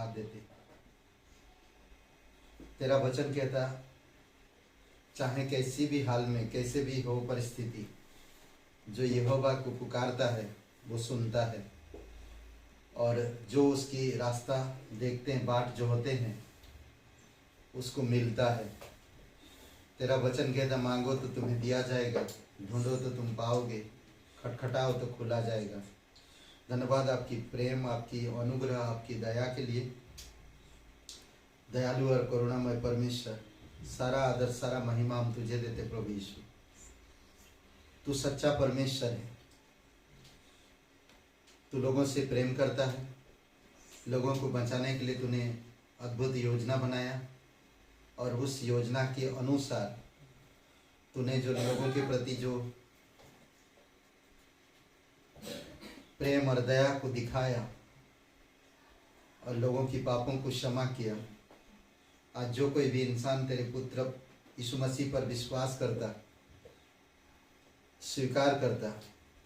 धन्यवाद देते। तेरा वचन कहता, चाहे कैसी भी हाल में कैसे भी हो परिस्थिति, जो यहोवा को पुकारता है वो सुनता है, और जो उसकी रास्ता देखते हैं, बाट जो होते हैं, उसको मिलता है। तेरा वचन कहता, मांगो तो तुम्हें दिया जाएगा, ढूंढो तो तुम पाओगे, खटखटाओ तो खुला जाएगा। धन्यवाद आपकी प्रेम, आपकी अनुग्रह, आपकी दया के लिए। दयालु और करुणामय परमेश्वर, सारा आदर सारा महिमा हम तुझे देते प्रभु यीशु। तू सच्चा परमेश्वर है। तू लोगों से प्रेम करता है। लोगों को बचाने के लिए तूने अद्भुत योजना बनाया, और उस योजना के अनुसार तूने जो लोगों के प्रति जो प्रेम और दया को दिखाया और लोगों की पापों को क्षमा किया, आज जो कोई भी इंसान तेरे पुत्र यीशु मसीह पर विश्वास करता, स्वीकार करता,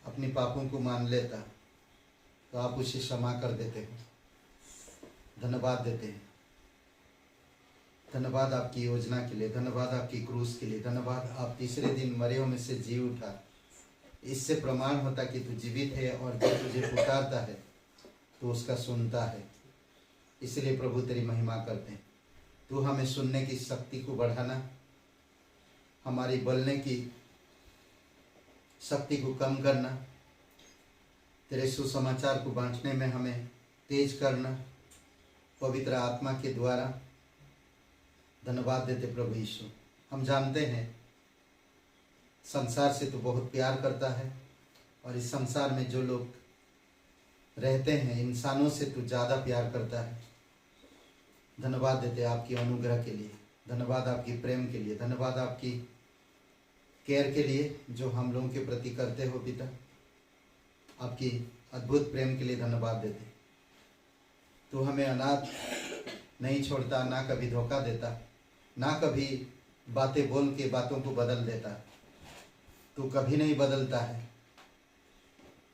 अपनी पापों को मान लेता, तो आप उसे क्षमा कर देते हो। धन्यवाद देते हैं। धन्यवाद आपकी योजना के लिए, धन्यवाद आपकी क्रूस के लिए, धन्यवाद आप तीसरे दिन मरे में से जी उठा। इससे प्रमाण होता कि तू जीवित है, और जो तुझे पुकारता है तो उसका सुनता है। इसलिए प्रभु तेरी महिमा करते हैं। तू हमें सुनने की शक्ति को बढ़ाना, हमारी बोलने की शक्ति को कम करना, तेरे सुसमाचार को बांटने में हमें तेज करना, पवित्र आत्मा के द्वारा। धन्यवाद देते प्रभु यीशु। हम जानते हैं संसार से तो बहुत प्यार करता है, और इस संसार में जो लोग रहते हैं इंसानों से तो ज़्यादा प्यार करता है। धन्यवाद देते आपकी अनुग्रह के लिए, धन्यवाद आपकी प्रेम के लिए, धन्यवाद आपकी केयर के लिए जो हम लोगों के प्रति करते हो पिता। आपकी अद्भुत प्रेम के लिए धन्यवाद देते। तू हमें अनाथ नहीं छोड़ता, ना कभी धोखा देता, ना कभी बातें बोल के बातों को बदल देता। तू कभी नहीं बदलता है।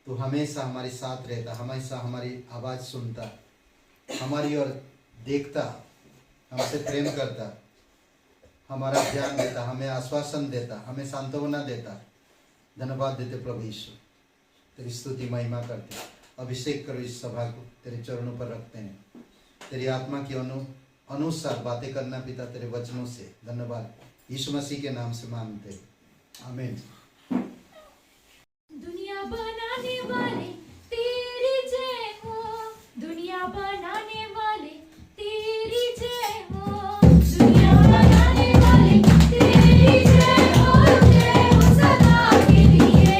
तू हमेशा हमारे साथ रहता, हमेशा हमारी आवाज़ सुनता, हमारी ओर देखता, हमसे प्रेम करता, हमारा ज्ञान देता, हमें आश्वासन देता, हमें सांत्वना देता। धन्यवाद देते प्रभु यीशु। तेरी स्तुति महिमा करते। अभिषेक करो इस सभा को, तेरे चरणों पर रखते हैं। तेरी आत्मा की अनुसार बातें करना पिता, तेरे वचनों से। धन्यवाद यीशु मसीह के नाम से मांगते हैं, आमीन। दुनिया बनाने वाले तेरी जय हो, दुनिया बनाने वाले तेरी जय हो, दुनिया बनाने वाले तेरी जय हो सदा के लिए,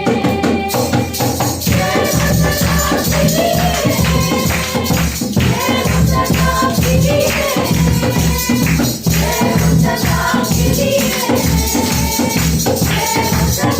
जय हो सदा के लिए, जय हो सदा के लिए, जय हो सदा के लिए, जय हो सदा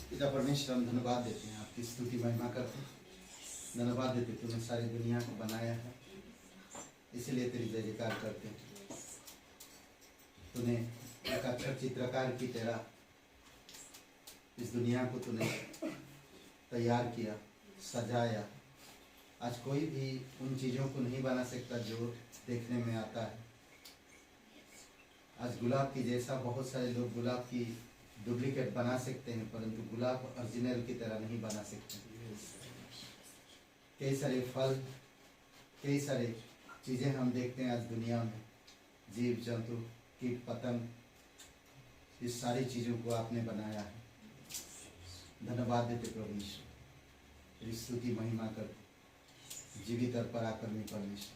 पिता परमेश्वर, हम धन्यवाद देते हैं, आपकी स्तुति महिमा करते हैं। धन्यवाद देते, तूने सारी दुनिया को बनाया है, इसीलिए तेरी जय जयकार करते हैं। तूने एक अच्छा चित्रकार की तरह इस दुनिया को तूने तैयार किया, सजाया। आज कोई भी उन चीज़ों को नहीं बना सकता जो देखने में आता है। आज गुलाब की जैसा बहुत सारे लोग गुलाब की डुप्लीकेट बना सकते हैं, परंतु गुलाब ओरिजिनल की तरह नहीं बना सकते। कई सारे फल, कई सारे चीज़ें हम देखते हैं आज दुनिया में, जीव जंतु, कीट पतंग, इस सारी चीज़ों को आपने बनाया है। धन्यवाद देते प्रभु यीशु, तेरी स्तुति महिमा कर, जीवित और पराक्रमी परमेश्वर।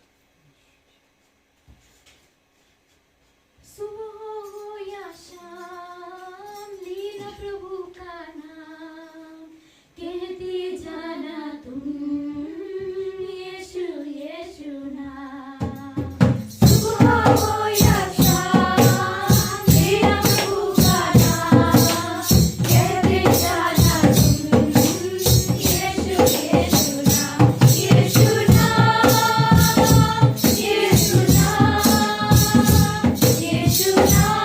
सुबह हो या शाम, लीला प्रभु का नाम कहते जाना तुम, यीशु यीशु नाम। सुबह हो या शाम, लीला प्रभु का नाम कहते जाना तुम, यीशु यीशु नाम, यीशु नाम, यीशु नाम, यीशु नाम।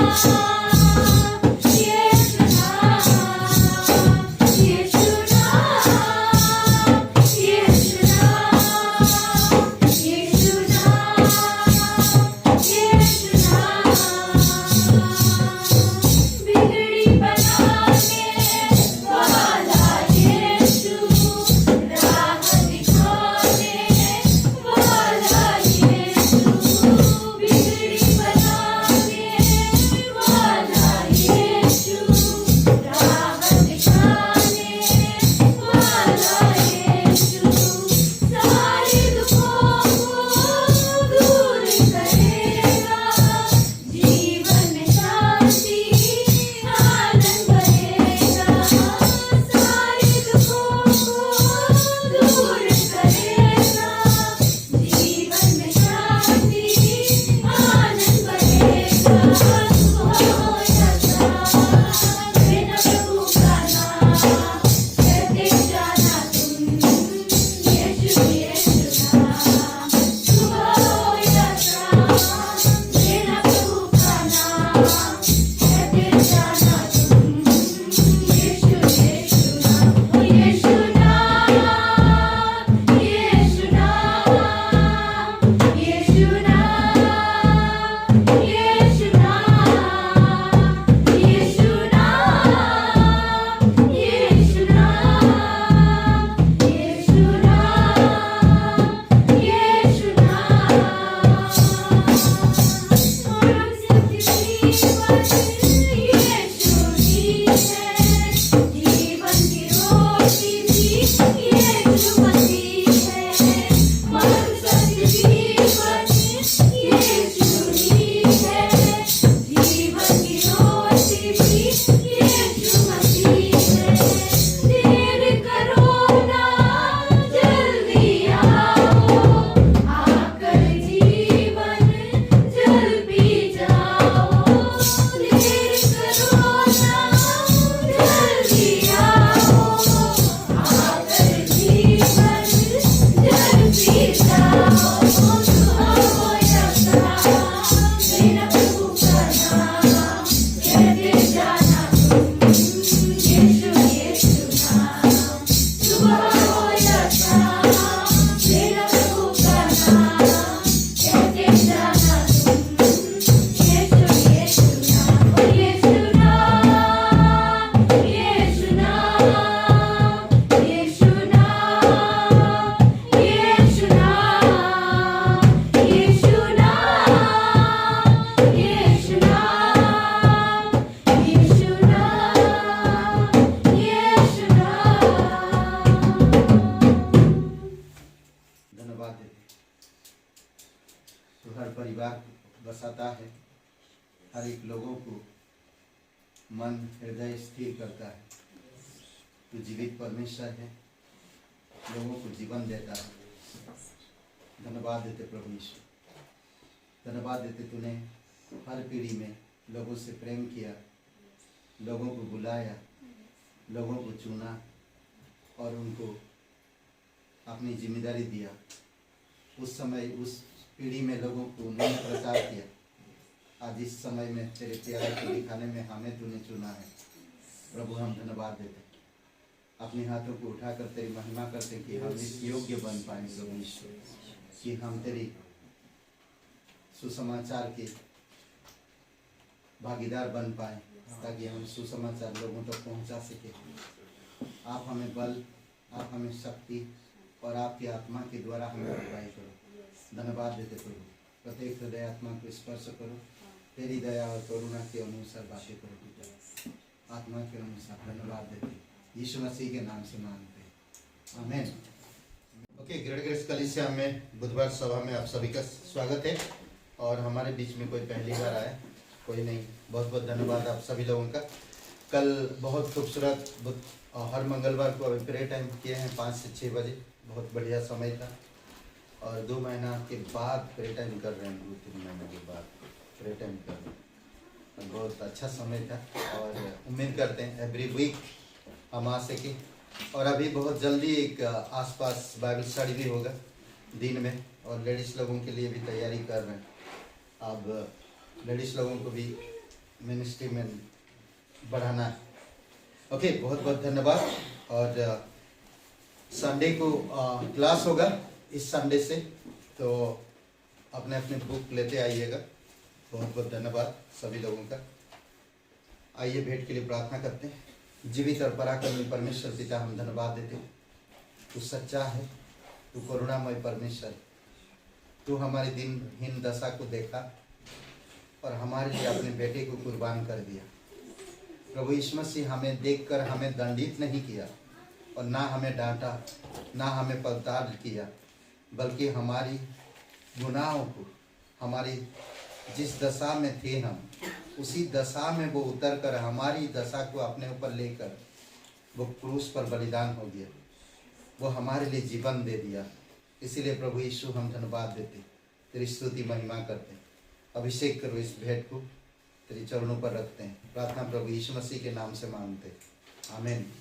धन्यवाद देते। तो हर परिवार को बसाता है, हर एक लोगों को मन हृदय स्थिर करता है। तो जीवित परमेश्वर है, लोगों को जीवन देता है। धन्यवाद देते प्रभु यीशु, धन्यवाद देते तूने हर पीढ़ी में लोगों से प्रेम किया, लोगों को बुलाया, लोगों को चुना और उनको अपनी जिम्मेदारी दिया। उस समय उस पीढ़ी में लोगों को उन्होंने प्रचार किया। आज इस समय में तेरे प्यार को दिखाने में हमें तूने चुना है। प्रभु हम धन्यवाद देते, अपने हाथों को उठाकर तेरी महिमा करते कि हम इस योग्य बन पाए प्रभु यीशु, कि हम तेरी सुसमाचार के भागीदार बन पाए, ताकि हम सुसमाचार लोगों तक पहुंचा सके। आप हमें बल, आप हमें शक्ति और आपकी आत्मा के द्वारा हमें अगुवाई करो। धन्यवाद देते प्रभु, प्रत्येक हृदय आत्मा को स्पर्श करो, तेरी दया और करुणा के अनुसार बातें करो पिता, आत्मा के अनुसार। धन्यवाद देते यीशु मसीह के नाम से मांगते हैं, आमीन। ओके, ग्रेट ग्रेस कलीसिया में बुधवार सभा में आप सभी का स्वागत है। और हमारे बीच में कोई पहली बार आया, कोई नहीं, बहुत बहुत धन्यवाद आप सभी लोगों का। कल बहुत खूबसूरत हर मंगलवार को अभी प्रे टाइम किए हैं 5 से 6 बजे, बहुत बढ़िया समय था। और 2 महीना के बाद प्रे टाइम कर रहे हैं, 2-3 महीने के बाद प्रे टाइम कर रहे हैं। बहुत अच्छा समय था और उम्मीद करते हैं एवरी वीक हम आ सकें। और अभी बहुत जल्दी एक आसपास बाइबल स्टडी भी होगा दिन में, और लेडीज़ लोगों के लिए भी तैयारी कर रहे हैं। अब लेडीज़ लोगों को भी मिनिस्ट्री में बढ़ाना है। ओके, बहुत बहुत धन्यवाद। और संडे को क्लास होगा इस संडे से, तो अपने अपने बुक लेते आइएगा। बहुत बहुत धन्यवाद सभी लोगों का। आइए भेंट के लिए प्रार्थना करते हैं। जीवित और पराक्रमी परमेश्वर पिता, हम धन्यवाद देते हैं, तू सच्चा है, तू करुणामय परमेश्वर, तू हमारी दिनहीन दशा को देखा और हमारे लिए अपने बेटे को कुर्बान कर दिया। प्रभु यीशु मसीह हमें देखकर हमें दंडित नहीं किया और ना हमें डांटा, ना हमें पलटाल किया, बल्कि हमारी गुनाहों को, हमारी जिस दशा में थे हम, उसी दशा में वो उतर कर हमारी दशा को अपने ऊपर लेकर वो क्रूस पर बलिदान हो गया, वो हमारे लिए जीवन दे दिया। इसीलिए प्रभु यीशु हम धन्यवाद देते, तेरी स्तुति महिमा करते हैं। अभिषेक करो इस भेंट को, तेरी चरणों पर रखते हैं। प्रार्थना प्रभु यीशु मसीह के नाम से मांगते हैं, आमीन।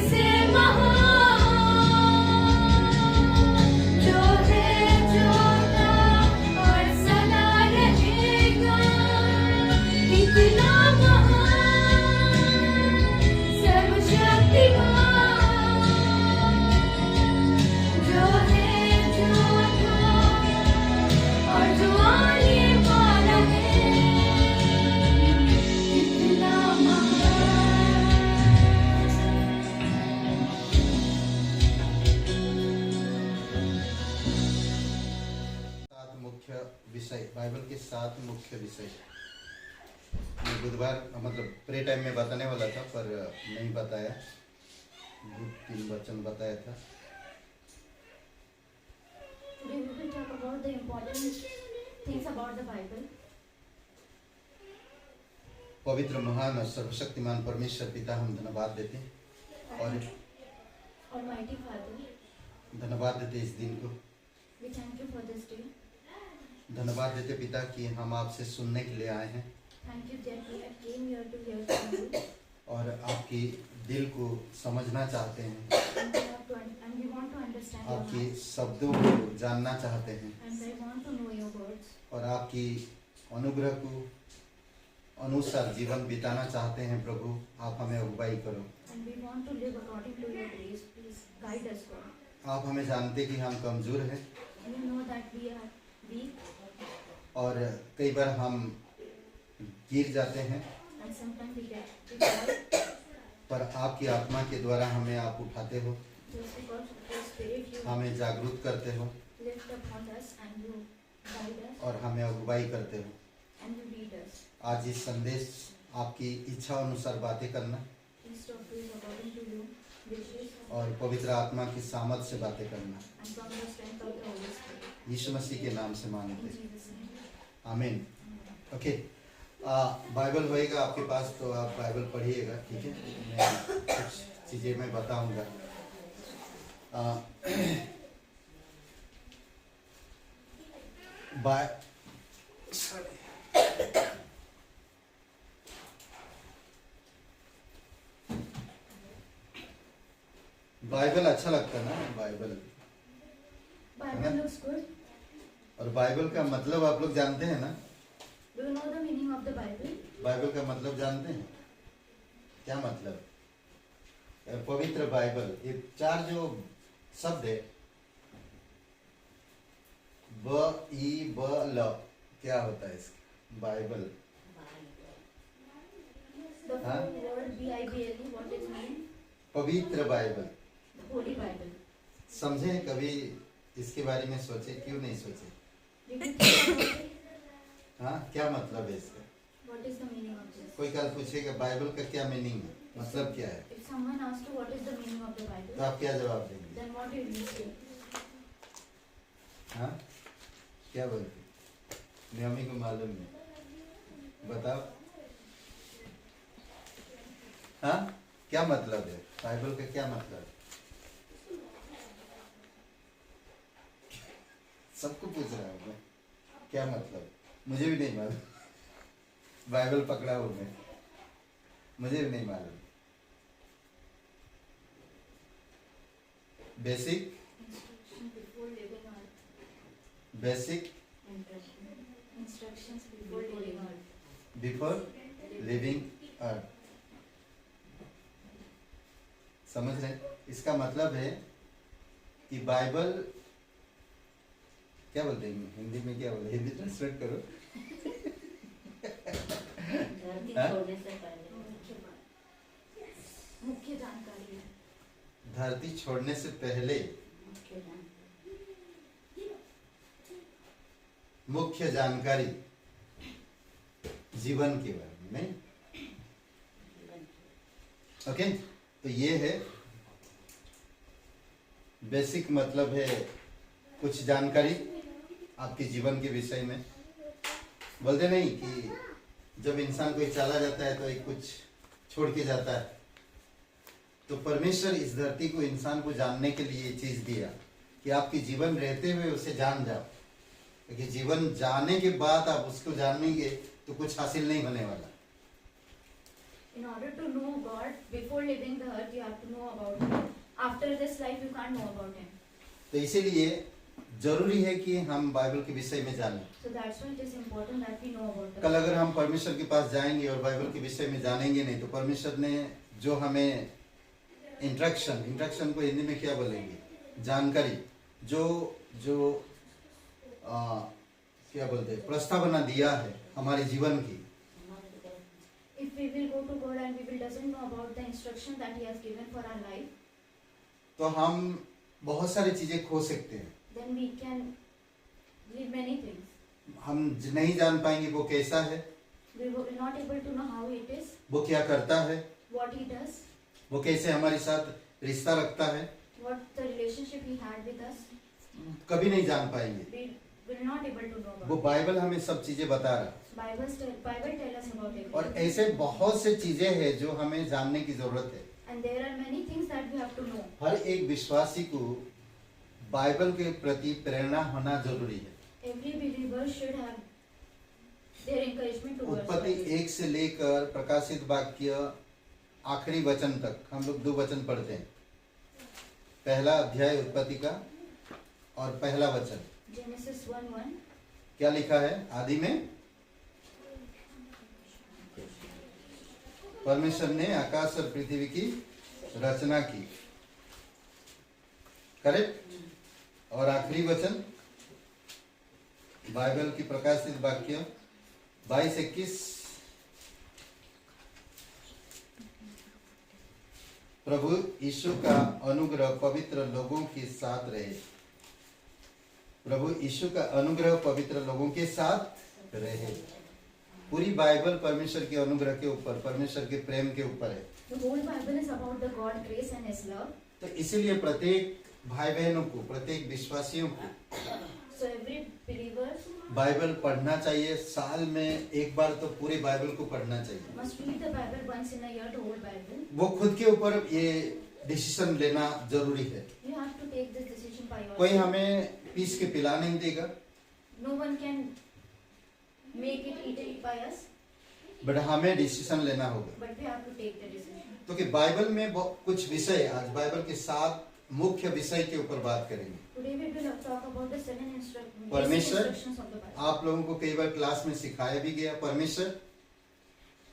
सबसे महान जो है जो था और सदा रहेगा, इतना महान सर्वशक्तिमान जो है जो था और जो आने वाला है, इतना महान। सात मुख्य विषय, बाइबल के 7 मुख्य विषय मैं बुधवार मतलब प्रे टाइम में बताने वाला था पर नहीं बताया, 2-3 वचन बताया था। Today we will talk about the important things about the Bible. पवित्र महान और सर्वशक्तिमान परमेश्वर पिता, हम धन्यवाद देते हैं और Almighty Father, धन्यवाद देते इस दिन को, we thank you for this day. धन्यवाद देते पिता कि हम आपसे सुनने के लिए आए हैं Thank you that we have came here to hear from you, और आपकी दिल को समझना चाहते हैं, and we want to understand your आपके heart, शब्दों को जानना चाहते हैं and I want to know your words, और आपकी अनुग्रह को अनुसार जीवन बिताना चाहते हैं। प्रभु आप हमें अगुवाई करो। and we want to live according to your grace. Please guide us, God. आप हमें जानते कि हम कमज़ोर हैं And you know that we are weak, और कई बार हम गिर जाते हैं, and sometimes we fall. पर आपकी आत्मा के द्वारा हमें आप उठाते हो, Just because of your spirit, you हमें जागरूक करते हो lift upon us and you guide us और हमें अगुवाई करते हो। and you lead us. आज इस संदेश आपकी इच्छा अनुसार बातें करना Please talk to us according to your wishes और पवित्र आत्मा की सामर्थ से बातें करना, and from the strength of the Holy Spirit. यीशु मसीह के नाम से मांगते In हैं, Jesus' name. आमीन। ओके, बाइबल होएगा आपके पास तो आप बाइबल पढ़िएगा, ठीक है। मैं कुछ चीज़ें मैं बताऊंगा। बाइबल अच्छा लगता है ना, बाइबल। Bible looks good. और बाइबल का मतलब आप लोग जानते हैं ना? Do you know the meaning of the Bible? Bible का मतलब जानते हैं? क्या मतलब? पवित्र बाइबल, ये 4 जो शब्द है, ब ई ब ल, क्या होता है इसका? Bible. The Huh? word B-I-B-L-E, what it means? पवित्र बाइबल। The Holy Bible. समझे? कभी इसके बारे में सोचे? क्यों नहीं सोचे? Did you think about it? हाँ, क्या मतलब है इसका? What is the meaning of this? कोई कल पूछेगा बाइबल का क्या मीनिंग है, मतलब क्या है, If someone asks you what is the meaning of the तो Bible, आप क्या जवाब देंगे? then what will you say? हाँ, क्या बोलते? नियमी को मालूम नहीं, बताओ। हाँ, क्या मतलब है बाइबल का, क्या मतलब है? सबको पूछ रहा हूँ मैं, क्या मतलब? मुझे भी नहीं मालूम, बाइबल पकड़ा हूँ मैं, मुझे भी नहीं मालूम। Basic Instruction before living earth. Basic Instructions before living earth. Before living earth. समझ रहे? इसका मतलब है कि बाइबल, क्या बोलते हैं हिंदी में, क्या बोलते हैं? हिंदी ट्रांसलेट करो। धरती हाँ? छोड़ने से पहले मुख्य जानकारी है। धरती छोड़ने से पहले मुख्य जानकारी मुख्य जानकारी जीवन के बारे में। जीवन ओके, तो ये है बेसिक, मतलब है कुछ जानकारी आपके जीवन के विषय में। बोलते नहीं कि जब इंसान कोई चला जाता है तो एक कुछ छोड़ के जाता है, तो परमेश्वर इस धरती को इंसान को जानने के लिए ये चीज दिया कि आपके जीवन रहते हुए उसे जान जाओ, क्योंकि जीवन जाने के बाद आप उसको जानेंगे तो कुछ हासिल नहीं होने वाला। In order to know God, Before leaving the earth, you have to know about him. After this life, you can't know about him. तो इसीलिए जरूरी है कि हम बाइबल के विषय में जानें। So that's why it is important that we know about the कल अगर हम परमेश्वर के पास जाएंगे और बाइबल के विषय में जानेंगे नहीं, तो परमेश्वर ने जो हमें इंट्रक्शन को हिंदी में क्या बोलेंगे, जानकारी, जो जो क्या बोलते हैं, प्रस्तावना दिया है हमारे जीवन की, If we will go to God and we will doesn't know about the instruction that He has given for our life, तो हम बहुत सारी चीजें खो सकते हैं। then we can leave many things. हम नहीं जान पाएंगे वो कैसा है, We will not able to know how it is, वो क्या करता है, what He does, वो कैसे हमारे साथ रिश्ता रखता है, what the relationship He had with us. कभी नहीं जान पाएंगे। We will not able to know वो about. बाइबल हमें सब चीजें बता रहा है। Bible tell us about it. और ऐसे बहुत से चीजें हैं जो हमें जानने की जरूरत है। And there are many things that we have to know. हर एक विश्वासी को बाइबल के प्रति प्रेरणा होना जरूरी है। Every believer should have their encouragement towards उत्पत्ति Bible. 1 से लेकर प्रकाशित वाक्य आखिरी वचन तक हम लोग 2 वचन पढ़ते हैं। पहला अध्याय उत्पत्ति का और पहला वचन Genesis 1:1. क्या लिखा है? आदि में परमेश्वर ने आकाश और पृथ्वी की रचना की, करेक्ट। और आखिरी वचन बाइबल की प्रकाशित वाक्य 22-21, प्रभु यीशु का अनुग्रह पवित्र लोगों के साथ रहे। प्रभु यीशु का अनुग्रह पवित्र लोगों के साथ रहे। पूरी बाइबल परमेश्वर के अनुग्रह के ऊपर, परमेश्वर के प्रेम के ऊपर है। The whole Bible is about the God grace and His love. तो इसीलिए प्रत्येक भाई बहनों को, प्रत्येक विश्वासियों को So every believer बाइबल पढ़ना चाहिए। साल में एक बार तो पूरे बाइबल को पढ़ना चाहिए। must read the Bible once in a year, the whole Bible. वो खुद के ऊपर ये डिसीजन लेना जरूरी है। You have to take this decision by yourself. कोई हमें पीस के पिला नहीं देगा, No one can make it eat it by us, but हमें डिसीजन लेना होगा। but we have to take the decision. तो कि बाइबल में कुछ विषय, आज बाइबल के 7 मुख्य विषय के ऊपर बात करेंगे। Today we will talk about the 7 परमेश्वर instructions of the Bible. आप लोगों को कई बार क्लास में सिखाया भी गया। परमेश्वर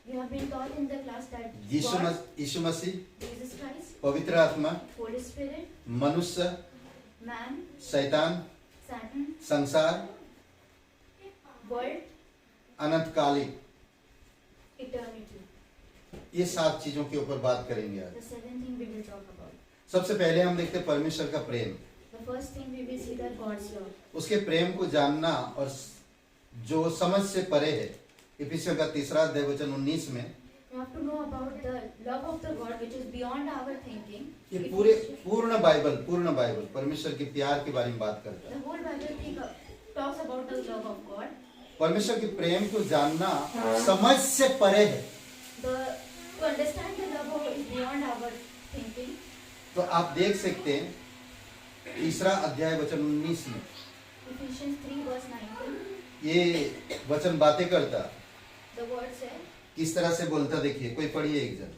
You have been taught in the class that Yeshu Masih, Jesus Christ, पवित्र आत्मा, Holy Spirit, मनुष्य, man, शैतान, Satan, संसार, world, अनंतकालिक, eternity. ये 7 चीजों के ऊपर बात करेंगे आज। The 7th thing we will talk about. सबसे पहले हम देखते हैं परमेश्वर का प्रेम। The first thing we will see that God's love. उसके प्रेम को जानना और जो समझ से परे है। इफिसियों का 3 अध्याय वचन 19 में You have to know about the love of the God which is beyond our thinking. ये पूर्ण बाइबल परमेश्वर के प्यार के बारे में बात करता है। The whole Bible talks about the love of God. परमेश्वर के प्रेम को जानना समझ से परे है। To understand the love of is beyond our thinking. तो आप देख सकते हैं 3 अध्याय वचन 19 में Ephesians 3:19. ये वचन बातें करता, The word says, किस तरह से बोलता देखिए। कोई पढ़िए एक जन।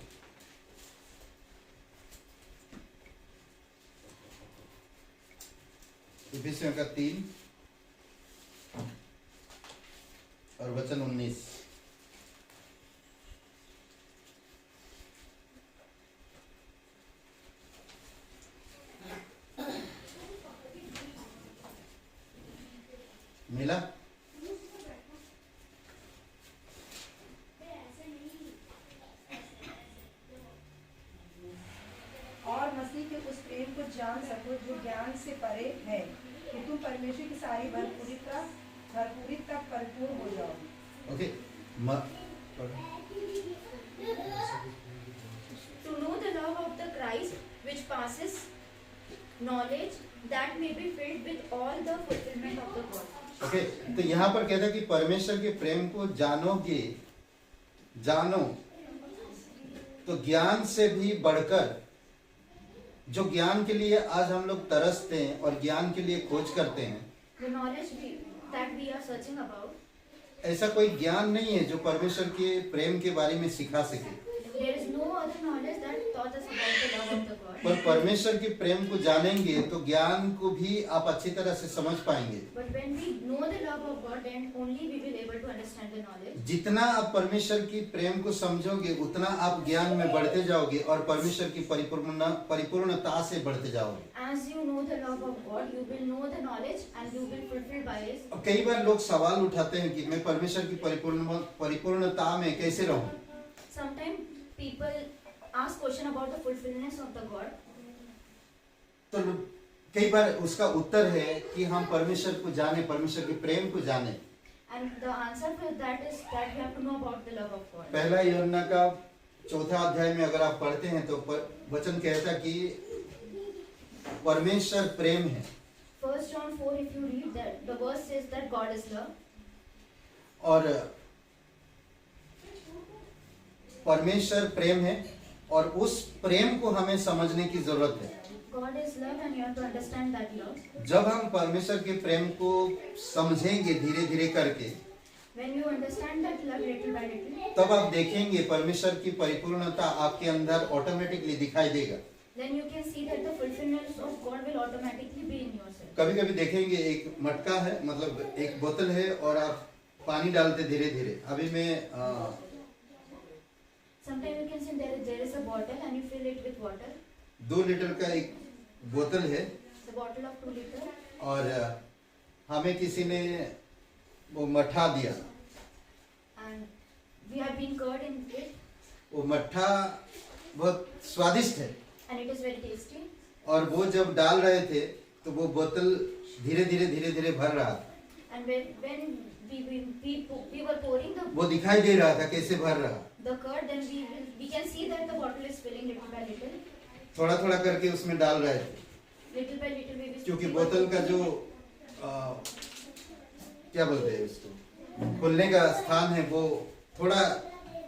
इफिसियों का 3 और वचन 19। मिला? और मसीह के उस प्रेम को जान सको जो ज्ञान से परे है, कि तुम परमेश्वर की सारी भरपूरी तक परिपूर्ण हो जाओ। Okay. to know the love of the Christ which passes knowledge, that may be filled with all the fulfillment of the God. Okay. तो यहाँ पर कहता है कि परमेश्वर के प्रेम को जानो तो ज्ञान से भी बढ़कर, जो ज्ञान के लिए आज हम लोग तरसते हैं और ज्ञान के लिए खोज करते हैं, The knowledge that we are searching about, ऐसा कोई ज्ञान नहीं है जो परमेश्वर के प्रेम के बारे में सिखा सके। there is no other knowledge that taught us about the love of the God. पर परमेश्वर के प्रेम को जानेंगे तो ज्ञान को भी आप अच्छी तरह से समझ पाएंगे। But when we know the love of God, then only we will able to understand the knowledge. जितना आप परमेश्वर की प्रेम को समझोगे उतना आप ज्ञान में बढ़ते जाओगे और परमेश्वर की परिपूर्णता से बढ़ते जाओगे। As you know the love of God, you will know the knowledge and you will fulfill by it. अब कई बार लोग सवाल उठाते हैं कि मैं परमेश्वर की परिपूर्णता में कैसे रहूं? Sometimes people ask question about the fulfillment of the God. तो कई बार उसका उत्तर है कि हम परमेश्वर को जाने, परमेश्वर के प्रेम को जाने। And the answer for that is that we have to know about the love of God. पहला यूहन्ना का 4 अध्याय में अगर आप पढ़ते हैं तो वचन कहता कि परमेश्वर प्रेम है। 1 John 4, if you read that, the verse says that God is love. और परमेश्वर प्रेम है और उस प्रेम को हमें समझने की जरूरत है। God is love and you have to understand that love. जब हम परमेश्वर के प्रेम को समझेंगे धीरे धीरे करके, When you understand that love little by little, तब आप देखेंगे परमेश्वर की परिपूर्णता आपके अंदर ऑटोमेटिकली दिखाई देगा। then you can see that the fulfillment of God will automatically be in yourself. कभी कभी देखेंगे एक मटका है, मतलब एक बोतल है और आप पानी डालते धीरे धीरे। अभी मैं Sometimes you can see there is a bottle and you fill it with water. 2 litre का एक बोतल है It's a bottle of 2 liter. और हमें किसी ने वो मट्ठा दिया। And we have been curd in it वो मट्ठा बहुत स्वादिष्ट है and it is very tasty. और वो जब डाल रहे थे तो वो बोतल धीरे धीरे भर रहा था। And when we were pouring वो दिखाई दे रहा था कैसे भर रहा। the curd, then we can see that the bottle is filling little by little. थोड़ा थोड़ा करके उसमें डाल रहे थे Little by little we will. क्योंकि बोतल का जो क्या बोलते हैं उसको, खुलने का स्थान है वो थोड़ा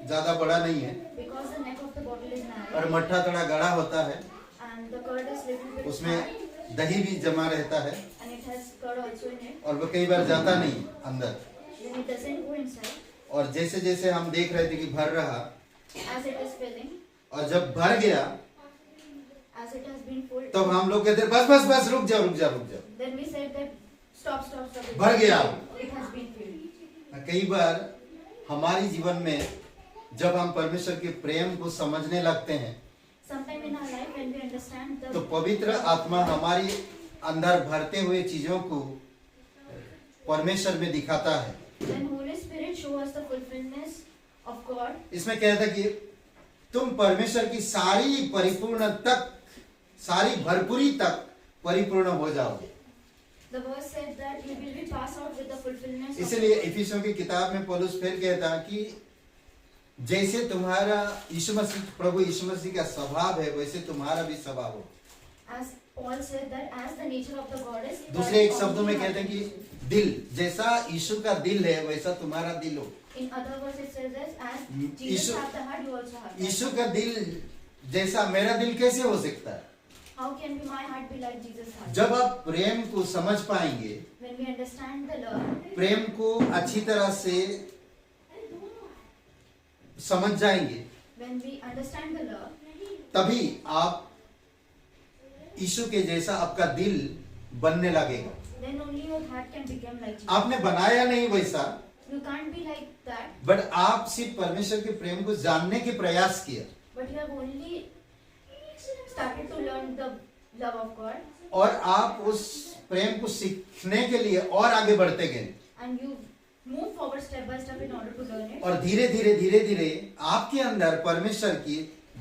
ज्यादा बड़ा नहीं है Because the neck of the bottle is narrow और मट्ठा थोड़ा गड़ा होता है, and the curd is little bit उसमें hard दही भी जमा रहता है and it has curd also in it. और वो कई बार जाता नहीं अंदर। Then it doesn't go inside और जैसे जैसे हम देख रहे थे कि भर रहा as it is filling, और जब भर गया as it has been full. तब हम लोग कहते बस रुक जाओ। Then we said that stop. भर गया। It has been filled. कई बार हमारी जीवन में जब हम परमेश्वर के प्रेम को समझने लगते हैं Sometime in our life when we understand तो the पवित्र आत्मा हमारी अंदर भरते हुए चीजों को परमेश्वर में दिखाता है। then Holy Spirit show us the fulfillment of God. इसमें कहता कि तुम परमेश्वर की सारी परिपूर्ण तक, सारी भरपूरी तक परिपूर्ण हो जाओगे। The verse said that you will be passed out with the fulfillment of इसलिए इफिसियों की किताब में पौलुस फिर कहता कि जैसे तुम्हारा प्रभु यीशु मसीह का स्वभाव है वैसे तुम्हारा भी स्वभाव हो। as Paul said that as the nature of the God is. दूसरे एक शब्दों में कहते हैं कि दिल जैसा यीशु का दिल है वैसा तुम्हारा दिल हो। In other words it says that as Jesus Yeshu have the heart, you also have the Yeshu heart. का दिल जैसा मेरा दिल कैसे हो सकता है? How can be my heart be like Jesus' heart? जब आप प्रेम को समझ पाएंगे, When we understand the love, प्रेम को अच्छी तरह से समझ जाएंगे, when we understand the love, तभी आप यीशु के जैसा आपका दिल बनने लगेगा। then only your heart can become like Jesus. आपने बनाया नहीं वैसा, You can't be like that, but आप सिर्फ परमेश्वर के प्रेम को जानने के प्रयास किया but you have only started to learn the love of God, और आप उस प्रेम को सीखने के लिए और आगे बढ़ते गए and you move forward step by step in order to learn it. और धीरे धीरे आपके अंदर परमेश्वर की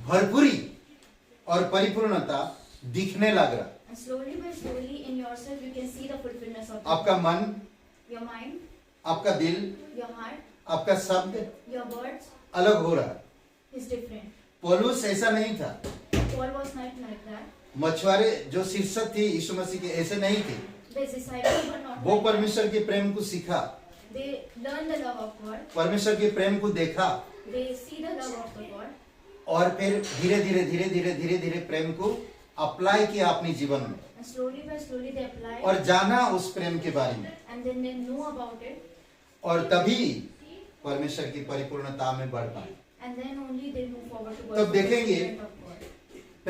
भरपूरी और परिपूर्णता दिखने लग रहा। And slowly by slowly in yourself you can see the fulfillment of आपका मन, your mind, आपका दिल, your heart, आपका शब्द your words अलग हो रहा। is different. पौलुस ऐसा नहीं था। Paul was not like that. मछुआरे जो शीर्षक थे यीशु मसीह के ऐसे नहीं थे। The disciples were not वो like that. परमेश्वर के प्रेम को सीखा, They learn the love of God. परमेश्वर के प्रेम को देखा They see the love of the God. और फिर धीरे धीरे प्रेम को अप्लाई किया अपने जीवन में And slowly by slowly they apply और जाना उस प्रेम के बारे में and then they know about it और तभी परमेश्वर की परिपूर्णता में बढ़ पाए। and then only they move forward to तब God. देखेंगे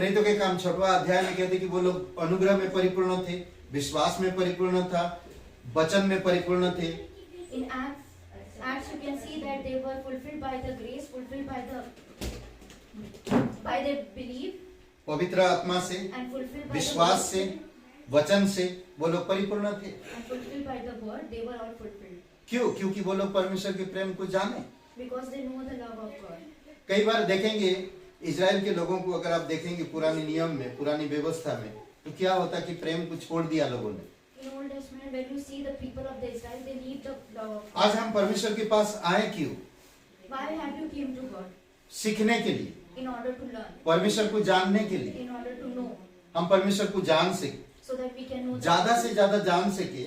प्रेरितों के काम 6वां अध्याय में कहते कि वो लोग अनुग्रह में परिपूर्ण थे, विश्वास में परिपूर्ण था, वचन में परिपूर्ण थे। In Acts you can see that they were fulfilled by the grace, fulfilled by their belief, पवित्र आत्मा से, and fulfilled by विश्वास से, वचन से वो लोग परिपूर्ण थे। and fulfilled by the word. They were all fulfilled क्यों? क्योंकि वो लोग परमेश्वर के प्रेम को जाने। because they know the love of God. कई बार देखेंगे इजराइल के लोगों को, अगर आप देखेंगे पुराने नियम में, पुरानी व्यवस्था में, तो क्या होता कि प्रेम को छोड़ दिया लोगों ने। In Old Testament, when you see the people of the Israel, they leave the love of God. आज हम परमेश्वर के पास आए क्यों? Why have you came to God? सीखने के लिए, In order to learn, परमेश्वर को जानने के लिए। in order to know, हम परमेश्वर को जान सके, so that we can know the ज्यादा से ज्यादा जान सके।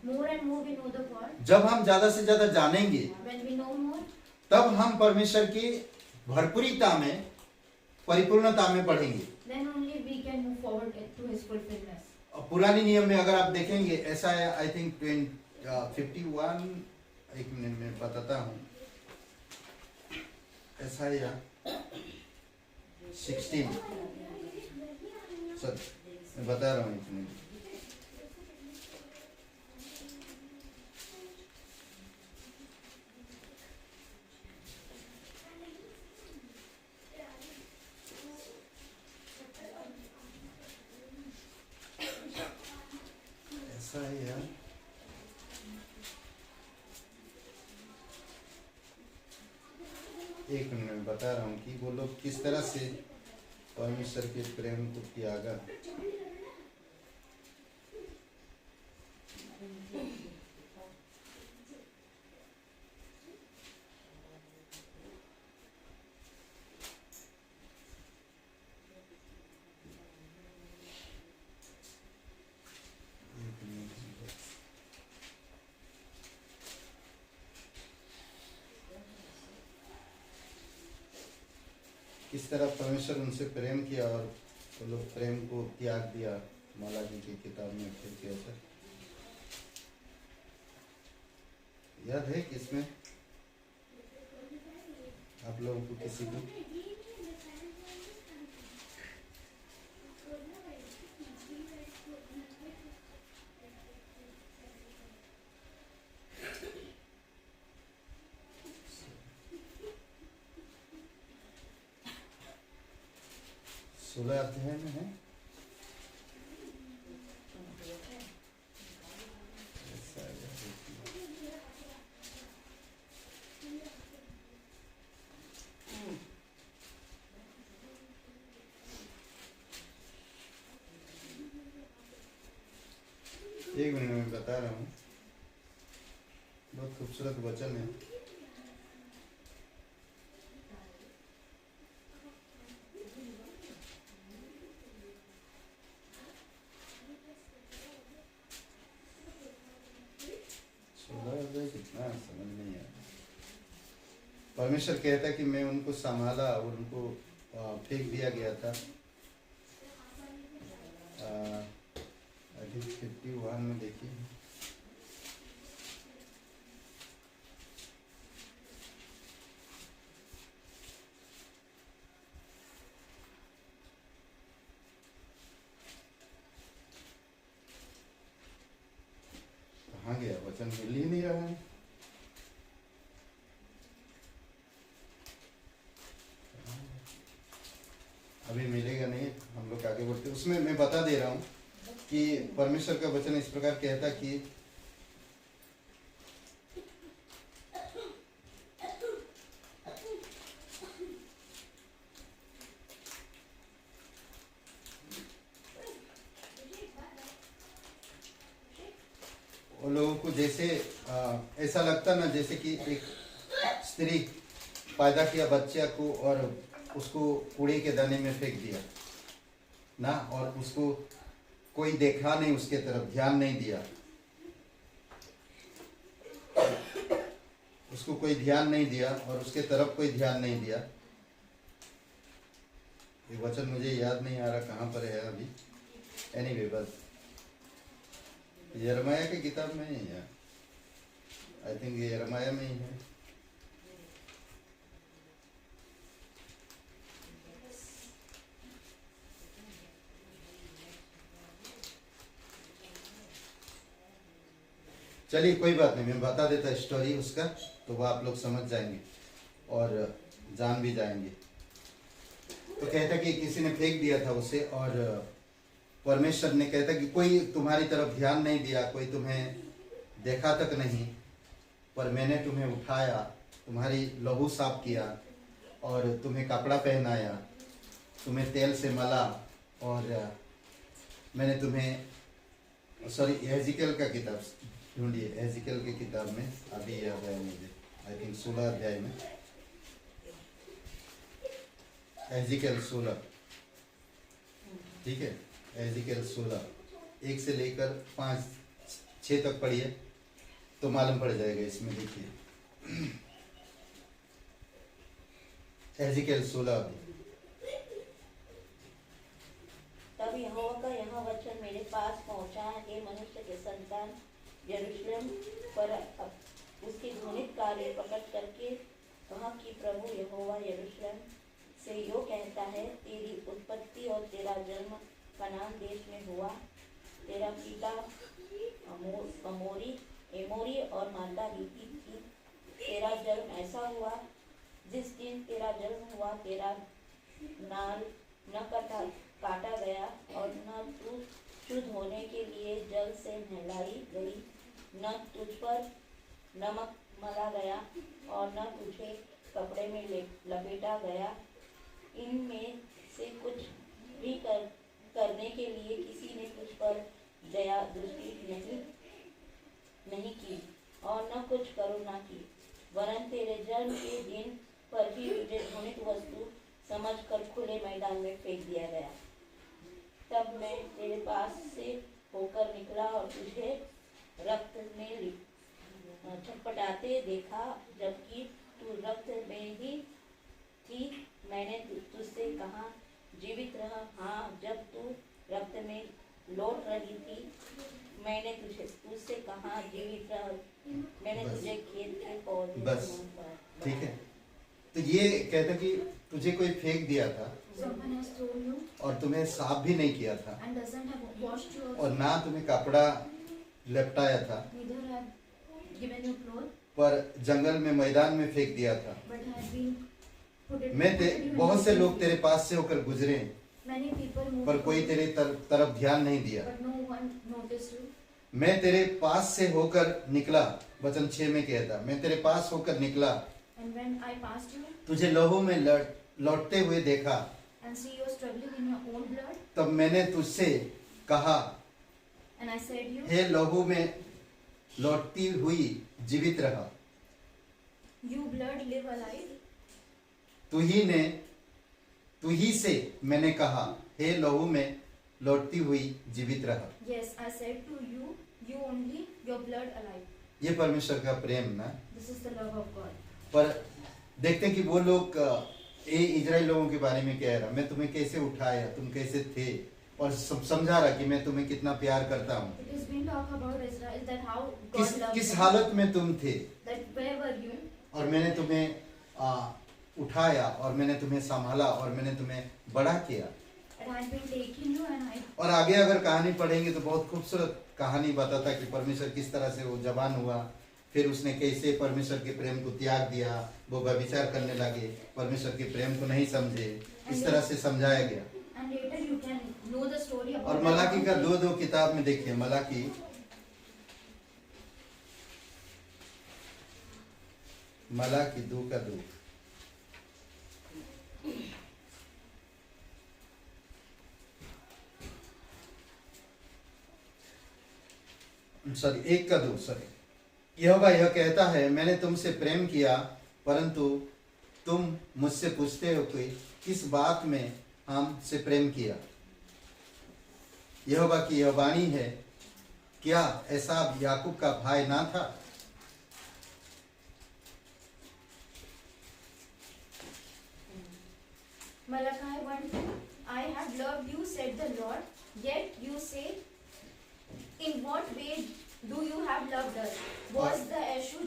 more and more we know the God. जब हम ज्यादा से ज्यादा जानेंगे, When we know more, तब हम परमेश्वर की भरपूरीता में, परिपूर्णता में बढ़ेंगे। then only we can move forward to His fulfillment. और पुरानी नियम में अगर आप देखेंगे, ऐसा है, आई थिंक 51, एक मिनट में बताता हूँ, ऐसा है या 16, सर मैं बता रहा हूँ एक मिनट। ऐसा है यार, एक मिनट में बता रहा हूँ कि वो लोग किस तरह से परमेश्वर के प्रेम को त्यागा। किस तरह परमेश्वर उनसे प्रेम किया और वो लोग प्रेम को त्याग दिया। मलाकी की किताब में फिर कैसा याद है किसमें, आप लोगों को किसी को? सोलह अध्याय में है। ऐसा है, एक मिनट में बता रहा हूँ, बहुत खूबसूरत वचन है। कितना समझ नहीं आया। परमेश्वर कहता है कि मैं उनको संभाला और उनको फेंक दिया गया था। 51 में देखिए, कहाँ गया वचन, मिल ही नहीं रहा है। अभी मिलेगा नहीं, हम लोग आगे बढ़ते। उसमें मैं बता दे रहा हूँ कि परमेश्वर का वचन इस प्रकार कहता कि वो लोगों को जैसे ऐसा लगता ना जैसे कि एक स्त्री पैदा किया बच्चा को और उसको कूड़े के दाने में फेंक दिया ना, और उसको कोई देखा नहीं, उसके तरफ ध्यान नहीं दिया, उसको कोई ध्यान नहीं दिया और उसके तरफ कोई ध्यान नहीं दिया। ये वचन मुझे याद नहीं आ रहा कहाँ पर है अभी। एनीवे, बस यिर्मयाह की किताब में ही है, आई थिंक ये यिर्मयाह में ही है। चलिए कोई बात नहीं, मैं बता देता स्टोरी उसका, तो वो आप लोग समझ जाएंगे और जान भी जाएंगे। तो कहता कि किसी ने फेंक दिया था उसे, और परमेश्वर ने कहता कि कोई तुम्हारी तरफ ध्यान नहीं दिया, कोई तुम्हें देखा तक नहीं, पर मैंने तुम्हें उठाया, तुम्हारी लहू साफ किया और तुम्हें कपड़ा पहनाया, तुम्हें तेल से मला, और मैंने तुम्हें, सॉरी एजिकल का किताब ढूंढिए, एजिकल की किताब में अभी याद है मुझे, आई थिंक 16 अध्याय में, एजिकल 16, ठीक है, एजिकल 16 1 से लेकर 5 6 तक पढ़िए तो मालूम पड़ जाएगा। इसमें देखिए एजिकल 16 तब यहोवा का यह वचन मेरे पास पहुंचा, हे मनुष्य के संतान, यरूशलेम पर उसके घृणित कार्य प्रकट करके कहा कि प्रभु यहोवा यरूशलेम से यो कहता है, तेरी उत्पत्ति और तेरा जन्म कनान देश में हुआ, तेरा पिता एमोरी और मादा रीति थी, तेरा जन्म ऐसा हुआ, जिस दिन तेरा जन्म हुआ तेरा नाल न काटा गया और न तू शुद्ध होने के लिए जल से नहलाई गई, न तुझ पर नमक मला गया और न तुझे कपड़े में लपेटा गया। इनमें से कुछ भी करने के लिए किसी ने तुझ पर दया दृष्टि नहीं की और न कुछ करुणा की, वरन तेरे जन्म के दिन पर भी तुझे घृणित वस्तु समझकर खुले मैदान में फेंक दिया गया। तब मैं तेरे पास से होकर निकला और तुझे रक्त में छटपटाते देखा, जबकि तू रक्त में ही थी। मैंने तुझसे कहा, जीवित रह। हाँ, जब तू रक्त में लौट रही थी, मैंने तुझसे कहा, जीवित रह। मैंने तुझे खेत के पौधे बस, ठीक है। तो ये कहता कि तुझे कोई फेंक दिया था Someone has thrown you और तुम्हें साफ भी नहीं किया था, and doesn't have washed you, और ना तुम्हें कपड़ा लपटाया था, neither have given you clothes, पर जंगल में मैदान में फेंक दिया था। but has been put it. बहुत से लोग तेरे पास से होकर गुजरे, Many people moved, पर कोई तेरे तरफ ध्यान नहीं दिया। but no one noticed you. मैं तेरे पास से होकर निकला, वचन 6 में कहता, मैं तेरे पास होकर निकला, And when I passed you तुझे लहू में लौटते हुए देखा, and see you struggling in your own blood, तब मैंने तुझसे कहा, and I said you, हे लहू में लौटती हुई जीवित रहा। you blood live alive. तू ही से मैंने कहा, हे लहू में लौटती हुई जीवित रहा। Yes, I said to you, you only, your blood alive. ये परमेश्वर का प्रेम ना। This is the love of God. पर देखते हैं कि वो लोग इजराइल लोगों के बारे में कह रहा, मैं तुम्हें कैसे उठाया, तुम कैसे थे, और समझा रहा कि मैं तुम्हें कितना प्यार करता हूँ। It has been talk about Israel, that how God loved किस them, हालत में तुम थे, that where were you, और मैंने तुम्हें उठाया, और मैंने तुम्हें संभाला, और मैंने तुम्हें बड़ा किया। and I have been taking you and I. और आगे अगर कहानी पढ़ेंगे तो बहुत खूबसूरत कहानी बताता कि परमेश्वर किस तरह से वो जवान हुआ, फिर उसने कैसे परमेश्वर के प्रेम को त्याग दिया, वो व्यभिचार करने लगे, परमेश्वर के प्रेम को नहीं समझे, इस तरह से समझाया गया। And later you can know the story about. और मलाकी का 2 किताब में देखिए, मलाकी 2:2। Sorry 1:2, sorry. यहोवा यह कहता है, मैंने तुमसे प्रेम किया, परंतु तुम मुझसे पूछते हो कि किस बात में हमसे प्रेम किया। यहोवा की यह वाणी है, क्या एसाव याकूब का भाई ना था? Malachi 1:2, I have loved you, said the Lord, yet you say, in what way do you have loved us? Was the Esau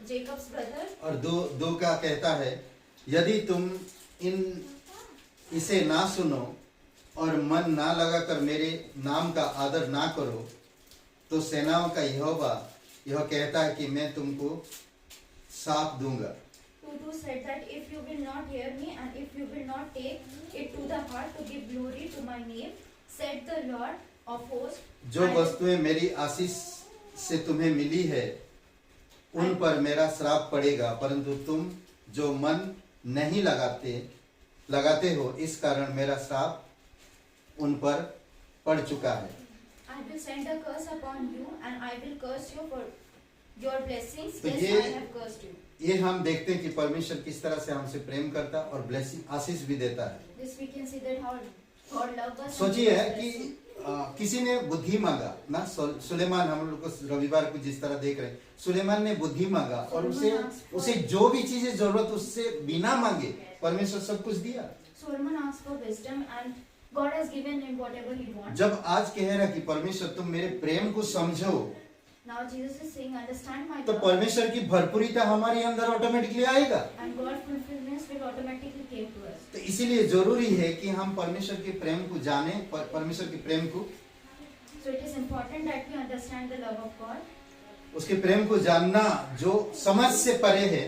Jacob's brother? और 2 का कहता है, यदि तुम इसे ना सुनो और मन ना लगाकर मेरे नाम का आदर ना करो, तो सेनाओं का यहोवा यह कहता है कि मैं तुमको साफ दूंगा। 2:2 said that if you will not hear me and if you will not take it to the heart to give glory to my name, said the Lord of hosts. जो वस्तुएं मेरी आशीष से तुम्हें मिली है उन पर मेरा श्राप पड़ेगा, परंतु तुम जो मन नहीं लगाते हो इस कारण मेरा श्राप उन पर पड़ चुका है। I will send a curse upon you and I will curse you for your blessings. तो Yes, I have cursed you. ये हम देखते हैं कि परमेश्वर किस तरह से हमसे प्रेम करता और ब्लेसिंग आशीष भी देता है। This we can see that how God loves us. सोचिए है कि किसी ने बुद्धि मांगा ना, सुलेमान, हम लोग को रविवार को जिस तरह देख रहे हैं, सुलेमान ने बुद्धि मांगा और उसे जो भी चीजें जरूरत उससे बिना मांगे परमेश्वर सब कुछ दिया। Solomon asked for wisdom and God has given him whatever he wants. जब आज कह रहा कि परमेश्वर तुम मेरे प्रेम को समझो, Now Jesus is saying, understand my तो love. परमेश्वर की भरपूरिता हमारे अंदर ऑटोमेटिकली आएगा। And God fulfillment will automatically came to us. तो इसीलिए जरूरी है कि हम परमेश्वर के प्रेम को जाने, परमेश्वर के प्रेम को, So it is important that we understand the love of God. उसके प्रेम को जानना जो समझ से परे है।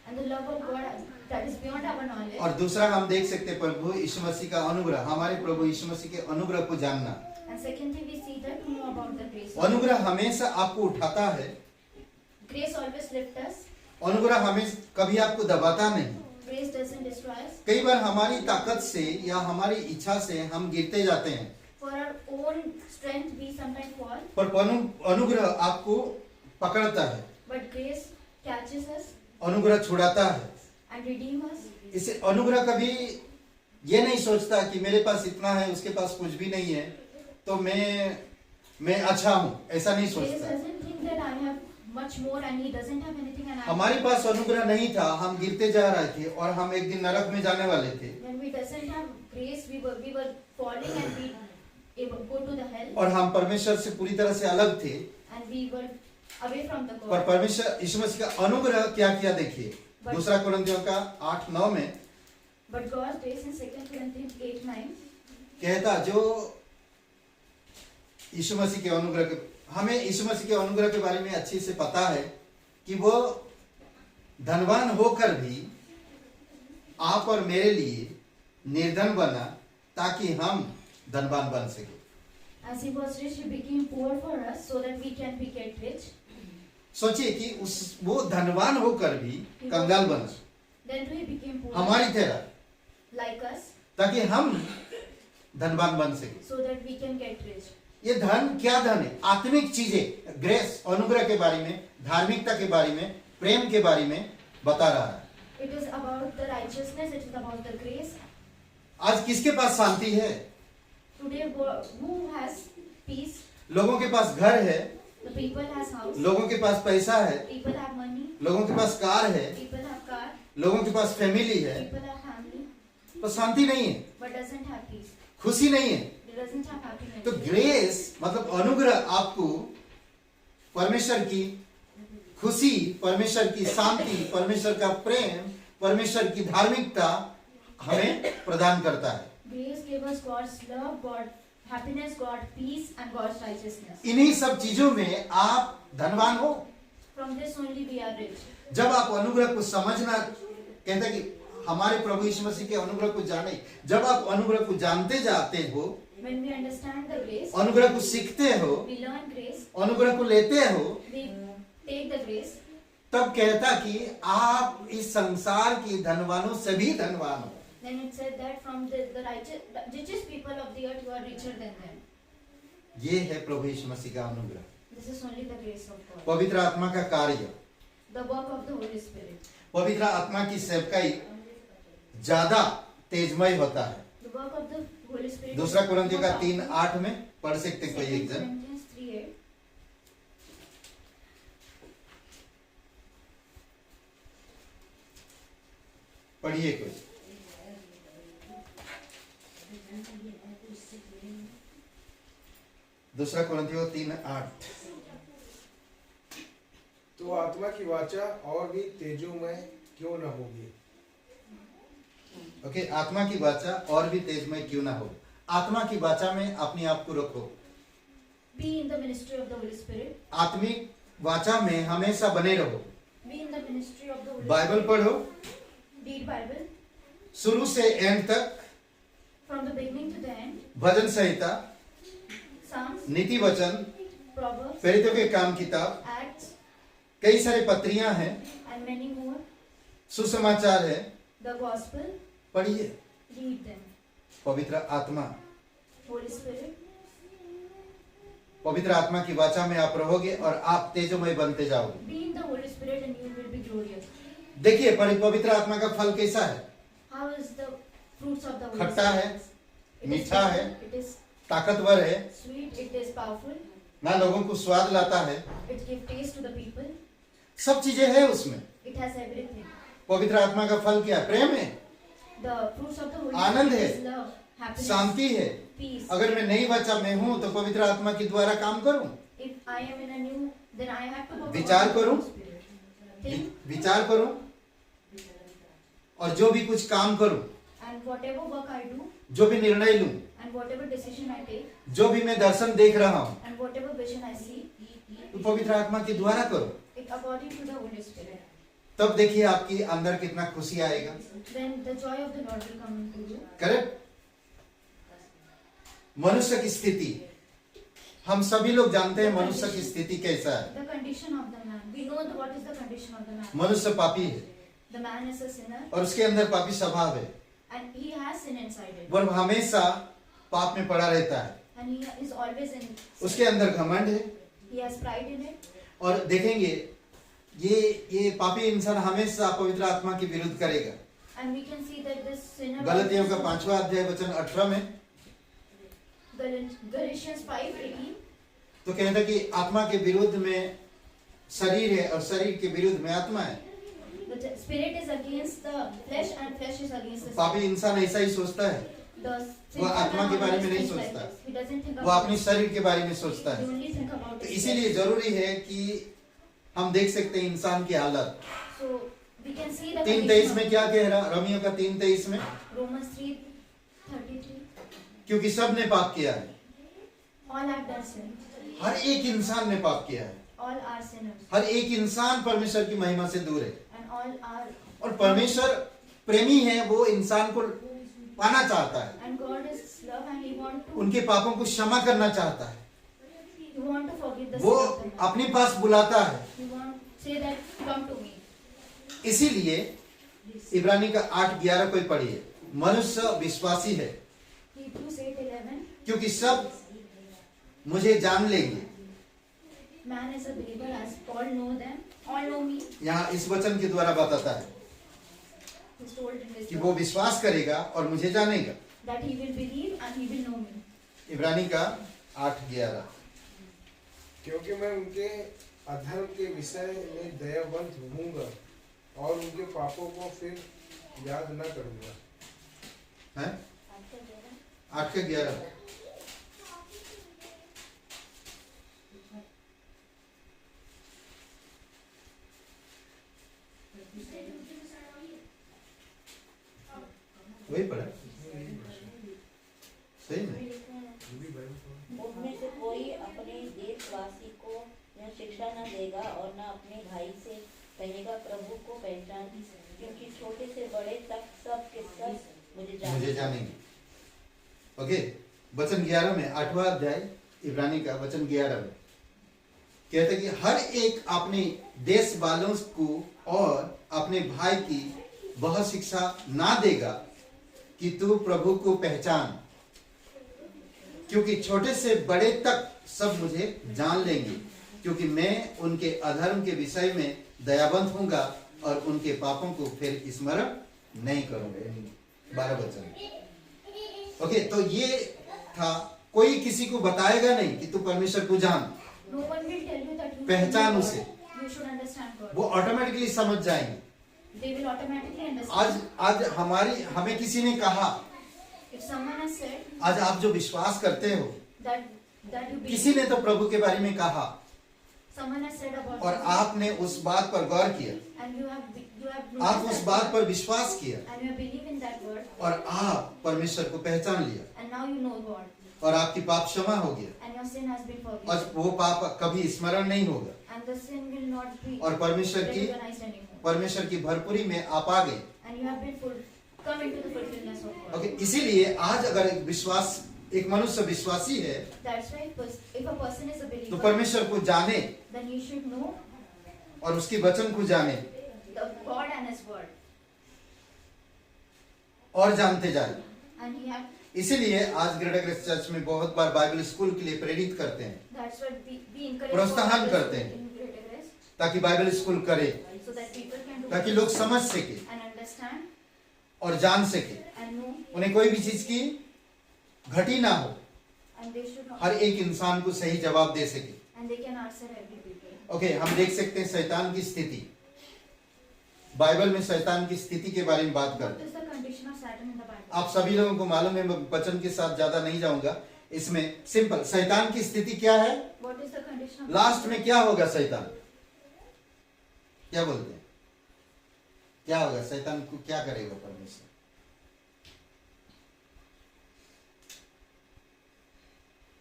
And the love of God that is beyond our knowledge. और दूसरा हम देख सकते हैं प्रभु यीशु मसीह का अनुग्रह, हमारे प्रभु यीशु मसीह के अनुग्रह को जानना। And secondly, we see that to know about the grace. अनुग्रह हमेशा आपको उठाता है, Grace always lifts us. अनुग्रह हमें कभी आपको दबाता नहीं। Grace doesn't destroy us. कई बार हमारी ताकत से या हमारी इच्छा से हम गिरते जाते हैं, For our own strength, we sometimes fall. पर अनुग्रह आपको पकड़ता है, But grace catches us अनुग्रह छुड़ाता है। and redeems us. इसे अनुग्रह कभी ये नहीं सोचता कि मेरे पास इतना है उसके पास कुछ भी नहीं है तो मैं अच्छा हूँ, ऐसा नहीं Grace सोचता। doesn't think that I have much more and he doesn't have anything and I हमारे पास अनुग्रह नहीं था, हम गिरते जा रहे थे और हम एक दिन नरक में जाने वाले थे, When we doesn't have grace, we were falling and we would go to the hell और हम परमेश्वर से पूरी तरह से अलग थे। and we were away from the पर God. परमेश्वर यीशु मसीह का अनुग्रह क्या किया देखिए, दूसरा कुरिन्थियों का 8:9 में But God's grace in 2 Corinthians 8:9 कहता, जो यीशु मसीह के अनुग्रह के, हमें यीशु मसीह के अनुग्रह के बारे में अच्छे से पता है कि वो धनवान होकर भी आप और मेरे लिए निर्धन बना ताकि हम धनवान बन सके। As he was rich, he became poor for us so that we can be get rich. सोचिए कि वो धनवान होकर भी कंगाल बना, Then too he became poor हमारी तरह, like us ताकि हम धनवान बन सके। so that we can get rich. ये धन क्या धन है? आत्मिक चीजें, ग्रेस, अनुग्रह के बारे में, धार्मिकता के बारे में, प्रेम के बारे में बता रहा है। It is about the righteousness, it is about the grace. आज किसके पास शांति है? Today, who has peace? लोगों के पास घर है, The people has house. लोगों के पास पैसा है, People have money. लोगों के पास कार है, People have car. लोगों के पास फैमिली है, People have family. पर शांति नहीं है, But doesn't have peace. खुशी नहीं है। It doesn't have happiness. तो ग्रेस मतलब अनुग्रह आपको परमेश्वर की खुशी, परमेश्वर की शांति, परमेश्वर का प्रेम, परमेश्वर की धार्मिकता हमें प्रदान करता है। Grace gave us God's love, God happiness, God peace, and God's righteousness. इन्हीं सब चीजों में आप धनवान हो। From this only we are rich. जब आप अनुग्रह को समझना, कहते हैं कि हमारे प्रभु यीशु मसीह के अनुग्रह को जाने, जब आप अनुग्रह को जानते जाते हो, When we understand the grace, अनुग्रह को सीखते हो, we learn grace, अनुग्रह को लेते हो, we take the grace, तब कहता कि आप इस संसार की धनवानों से भी धनवान हो। then it said that from the richest people of the earth, you are richer than them. ये है प्रभु यीशु मसीह का अनुग्रह, This is only the grace of God. पवित्र आत्मा का कार्य। The work of the Holy Spirit. पवित्र आत्मा की सेवकाई ज्यादा तेजमय होता है। The work of the Holy Spirit. दूसरा कुरिन्थियों का 3:8 में पढ़ सकते कोई एक जन। Corinthians 3:8. पढ़िए कोई। दूसरा कुरिन्थियों 3:8। तो आत्मा की वाचा और भी तेजोमय क्यों न होगी? ओके, आत्मा की वाचा और भी तेजमय क्यों ना हो। आत्मा की वाचा में अपने आप को रखो। Be in the ministry of the Holy Spirit. आत्मिक वाचा में हमेशा बने रहो। Be in the ministry of the Holy Bible Spirit. पढ़ो Read Bible शुरू से एंड तक, from the beginning to the end. Bhajan Samhita, Psalms, नीति वचन, Proverbs, प्रेरितों के काम किताब, Acts, कई सारे पत्रियां हैं, and many more. सुसमाचार है, The Gospel. पढ़िए। Read them. पवित्र आत्मा, Holy Spirit. पवित्र आत्मा की वाचा में आप रहोगे और आप तेजोमय बनते जाओगे। Be in the Holy Spirit and you will be glorious. देखिए पवित्र आत्मा का फल कैसा है? How is the fruits of the Holy खट्टा है, Spirit? It is मीठा bitter, है, It is ताकतवर है, sweet. It is powerful. ना लोगों को स्वाद लाता है, It gives taste to the people. सब चीजें हैं उसमें। It has everything. पवित्र आत्मा का फल क्या है? प्रेम है, The fruits of the Holy Anand Spirit है, is love, happiness, शांति है। peace. अगर मैं नई वाचा में हूं तो पवित्र आत्मा के द्वारा काम करूं, If I am in a new, then I have to work विचार according to the करूं, Holy Spirit. Think विचार करूं और जो भी कुछ काम करूं, and whatever work I do जो भी निर्णय लूं, and whatever decision I take जो भी मैं दर्शन देख रहा हूं, and whatever vision I see, तो पवित्र आत्मा के द्वारा करो। it according to the Holy Spirit. तब देखिए आपकी अंदर कितना खुशी आएगा। Then the joy of the Lord will come into you. Correct. मनुष्य की स्थिति, हम सभी लोग जानते हैं मनुष्य की स्थिति कैसा है। The condition of the man. We know what is the condition of the man. मनुष्य पापी है The man is a sinner और उसके अंदर पापी स्वभाव है, and he has sin inside it. वह हमेशा पाप में पड़ा रहता है। And he is always in उसके अंदर घमंड है He has pride in it. और देखेंगे ये पापी इंसान हमेशा पवित्र आत्मा के विरुद्ध करेगा। And we can see that this sinner गलतियों का 5वां अध्याय वचन 18 में Galatians 5:18 तो कहता है कि आत्मा के विरुद्ध में शरीर है और शरीर के विरुद्ध में आत्मा है। the spirit is against the flesh and flesh is against the पापी spirit. इंसान ऐसा ही सोचता है, The वो आत्मा के बारे में नहीं thinks like सोचता। this. He doesn't think वो अपनी about शरीर के बारे में सोचता He है। only think about तो his इसीलिए flesh. जरूरी है कि हम देख सकते हैं इंसान की हालत। So we can see the 3:23 condition में of क्या कह रहा? रोमियो का 3:23 में, Romans 3:33. क्योंकि सब ने पाप किया है, All have done sin. हर एक इंसान ने पाप किया है, All are sinners. हर एक इंसान परमेश्वर की महिमा से दूर है। And all are और परमेश्वर प्रेमी है, वो इंसान को पाना चाहता है, and God is love and He want to उनके पापों को क्षमा करना चाहता है, He want to forgive the वो sin of the man. अपने पास बुलाता है। He want say that come to me. इसीलिए इब्रानी का 8:11 कोई पढ़िए, मनुष्य विश्वासी है Hebrews 8:11. क्योंकि सब मुझे जान लेंगे। Man is a believer as all know them, all know me. यहाँ इस वचन के द्वारा बताता है He's told in this कि वो विश्वास करेगा और मुझे जानेगा। that he will believe and he will know me. इब्रानी का 8:11। क्योंकि मैं उनके अधर्म के विषय में दयावंत होऊंगा और उनके पापों को फिर याद न करूंगा। है 8:11। वही पढ़ा सही में। उनमें से कोई अपने देशवासी को न शिक्षा न देगा और न अपने भाई से कहेगा प्रभु को पहचान, क्योंकि छोटे से बड़े तक सब के सब मुझे जानेंगे। ओके, वचन 11 में 8वां अध्याय इब्रानी का वचन 11 में कहते कि हर एक अपने देश वालों को और अपने भाई की वह शिक्षा ना देगा कि तू प्रभु को पहचान, क्योंकि छोटे से बड़े तक सब मुझे जान लेंगे, क्योंकि मैं उनके अधर्म के विषय में दयावंत होऊंगा और उनके पापों को फिर स्मरण नहीं करूंगा। 12 वचन। ओके, तो ये था, कोई किसी को बताएगा नहीं कि तू परमेश्वर को जान, No one will tell you that you पहचान should know उसे। God. You should understand God. वो ऑटोमेटिकली समझ जाएंगे। They will automatically understand. आज हमें किसी ने कहा, If someone has said आज आप जो विश्वास करते हो, that you किसी believe, ने तो प्रभु के बारे में कहा someone has said about और you, आपने उस बात पर गौर किया, and you have आप noticed उस that बात word, पर विश्वास किया and you believe in that word, और आप परमेश्वर को पहचान लिया and now you know God, और आपकी पाप क्षमा हो गया and your sin has been और forgiven, वो पाप कभी स्मरण नहीं होगा। and and the sin will not be और परमेश्वर recognized anymore. की भरपूरी में आप आ गए। And you have been come into the fulfillment of God. Okay, इसीलिए आज अगर एक मनुष्य विश्वासी है That's why if a person is a तो believer, परमेश्वर को जाने then he should know और उसके वचन को जाने the God and His word, और जानते जाए। and he have. इसीलिए आज ग्रेटर ग्रेस चर्च में बहुत बार बाइबल स्कूल के लिए प्रेरित करते हैं, That's what we encourage. प्रोत्साहन for करते others हैं। in Greater Grace, ताकि बाइबल स्कूल करे, so that people can do ताकि लोग समझ सके and understand और जान सके, and know, उन्हें कोई भी चीज की घटी ना हो, and they should not, हर एक इंसान को सही जवाब दे सके। and they can answer every people. Okay, हम देख सकते हैं शैतान की स्थिति, बाइबल में शैतान की स्थिति के बारे में बात What करते हैं। is the condition of Satan in the Bible? आप सभी लोगों को मालूम है, मैं वचन के साथ ज्यादा नहीं जाऊंगा, इसमें सिंपल शैतान की स्थिति क्या है, What is the condition of last में क्या होगा शैतान, क्या बोलते हैं, क्या होगा शैतान को, क्या करेगा परमेश्वर?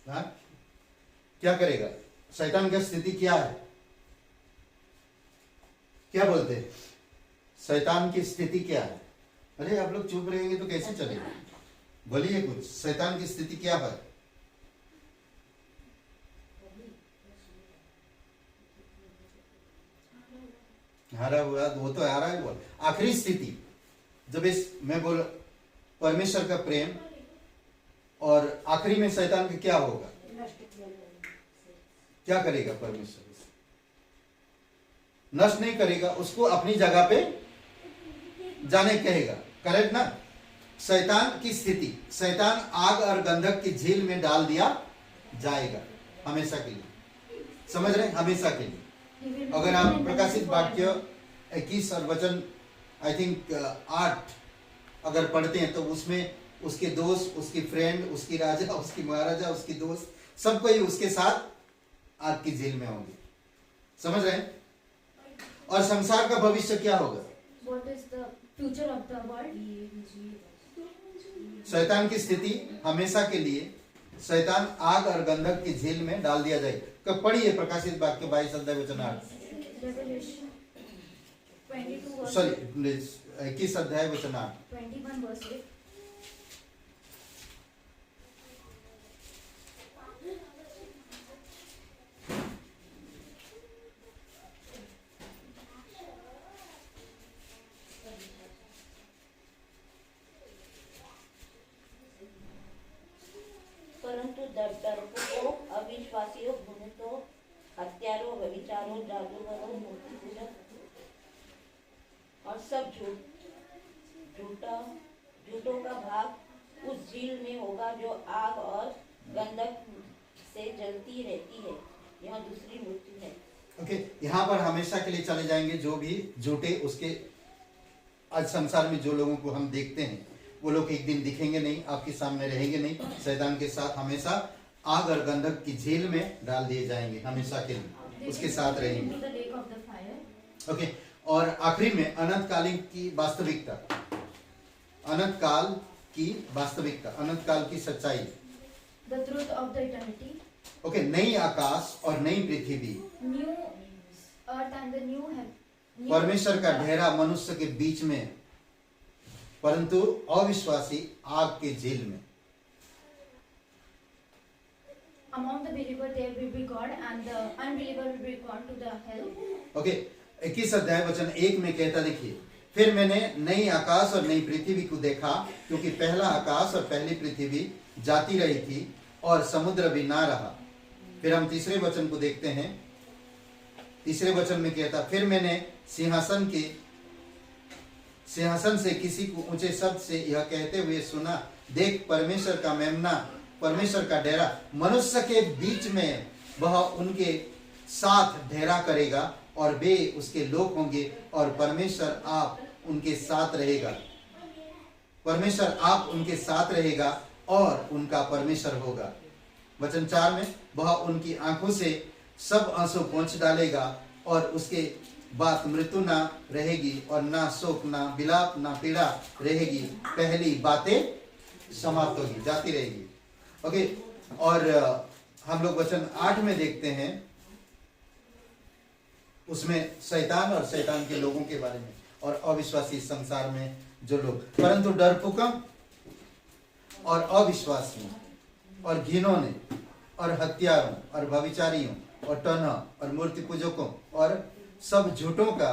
हाँ, क्या करेगा शैतान की स्थिति क्या है, क्या बोलते हैं, शैतान की स्थिति क्या है? अरे आप लोग चुप रहेंगे तो कैसे चलेगा, बोलिए कुछ, शैतान की स्थिति क्या है? हारा हुआ, वो तो हारा ही हुआ। आखिरी स्थिति जब मैं बोल परमेश्वर का प्रेम, और आखिरी में शैतान का क्या होगा, क्या करेगा परमेश्वर? नष्ट नहीं करेगा, उसको अपनी जगह पे जाने कहेगा, करेक्ट ना? शैतान की स्थिति, शैतान आग और गंधक की झील में डाल दिया जाएगा हमेशा के लिए, समझ रहे हैं, हमेशा के लिए। He will अगर be आप in प्रकाशित the वाक्य 21 और वचन आई थिंक 8 अगर पढ़ते हैं तो उसमें उसके दोस्त, उसकी फ्रेंड, उसकी राजा, उसकी महाराजा, उसकी दोस्त, सब कोई उसके साथ आग की झील में होंगे, समझ रहे हैं? और संसार का भविष्य क्या होगा? What is the future of the world? शैतान की स्थिति हमेशा के लिए, शैतान आग और गंधक की झील में डाल दिया जाए। कब पढ़िए प्रकाशित वाक्य 22 अध्याय वचन 8, Revelation 22 verse सॉरी 21 अध्याय वचन 8। 21 verse 8. परंतु डरपोकों, अविश्वासियों, घृणितों, हत्यारों, व्यभिचारों, जादूगरों, मूर्ति पूजक और सब झूठों का भाग उस झील में होगा जो आग और गंधक से जलती रहती है। यह दूसरी मृत्यु है। ओके, यहाँ पर हमेशा के लिए चले जाएंगे जो भी झूठे, उसके आज संसार में जो लोगों को हम देखते हैं वो लोग एक दिन दिखेंगे नहीं, आपके सामने रहेंगे नहीं, शैतान के साथ हमेशा आग और गंधक की झील में डाल दिए जाएंगे, हमेशा के लिए उसके साथ रहेंगे। Into the lake of the fire. Okay, और आखिरी में अनंत कालीन की वास्तविकता, अनंत काल की वास्तविकता, अनंत काल की सच्चाई। The truth of the eternity. Okay, नई आकाश और नई पृथ्वी, New earth and the new heaven. परमेश्वर का डेरा मनुष्य के बीच में, परंतु अविश्वासी आग के झील में। Among the believer there will be God and the unbeliever will be gone to the hell. Okay, 21 अध्याय वचन 1 में कहता, देखिए, फिर मैंने नई आकाश और नई पृथ्वी को देखा, क्योंकि पहला आकाश और पहली पृथ्वी जाती रही थी और समुद्र भी ना रहा। फिर हम तीसरे वचन को देखते हैं, तीसरे वचन में कहता, फिर मैंने सिंहासन से किसी को ऊंचे शब्द से यह कहते हुए सुना, देख परमेश्वर का मेमना, परमेश्वर का डेरा मनुष्य के बीच में, वह उनके साथ डेरा करेगा और वे उसके लोग होंगे और परमेश्वर आप उनके साथ रहेगा, परमेश्वर आप उनके साथ रहेगा और उनका परमेश्वर होगा। वचन 4 में, वह उनकी आंखों से सब आंसू पोंछ डालेगा और उसके बाद मृत्यु ना रहेगी और ना शोक, ना विलाप, ना पीड़ा रहेगी, पहली बातें समाप्त होगी, जाती रहेगी। ओके, और हम लोग वचन 8 में देखते हैं, उसमें शैतान और शैतान के लोगों के बारे में और अविश्वासी संसार में जो लोग, परंतु डरपोकों और अविश्वासियों और घिनौने और हत्यारों और व्यभिचारियों और टोन्हा और मूर्ति पूजकों और सब झूठों का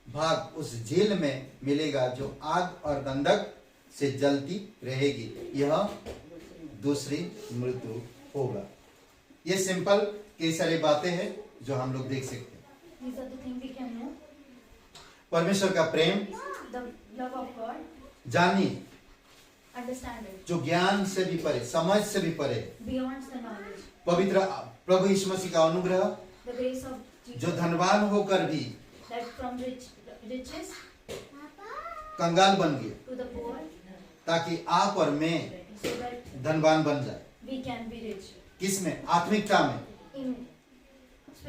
भाग उस झील में मिलेगा जो आग और गंधक से जलती रहेगी। यह दूसरी मृत्यु होगा। ये सिंपल कई सारी बातें हैं जो हम लोग देख सकते हैं। These are the things we can know. परमेश्वर का प्रेम The love of God, जानिए, understand it, जो ज्ञान से भी परे, समझ से भी परे, beyond the knowledge. पवित्र प्रभु यीशु मसीह का अनुग्रह The grace of Jesus, जो धनवान होकर भी that from riches कंगाल बन गए to the poor, ताकि आप और मैं so that धनवान बन जाए। we can be rich. किसमें? आत्मिकता में। In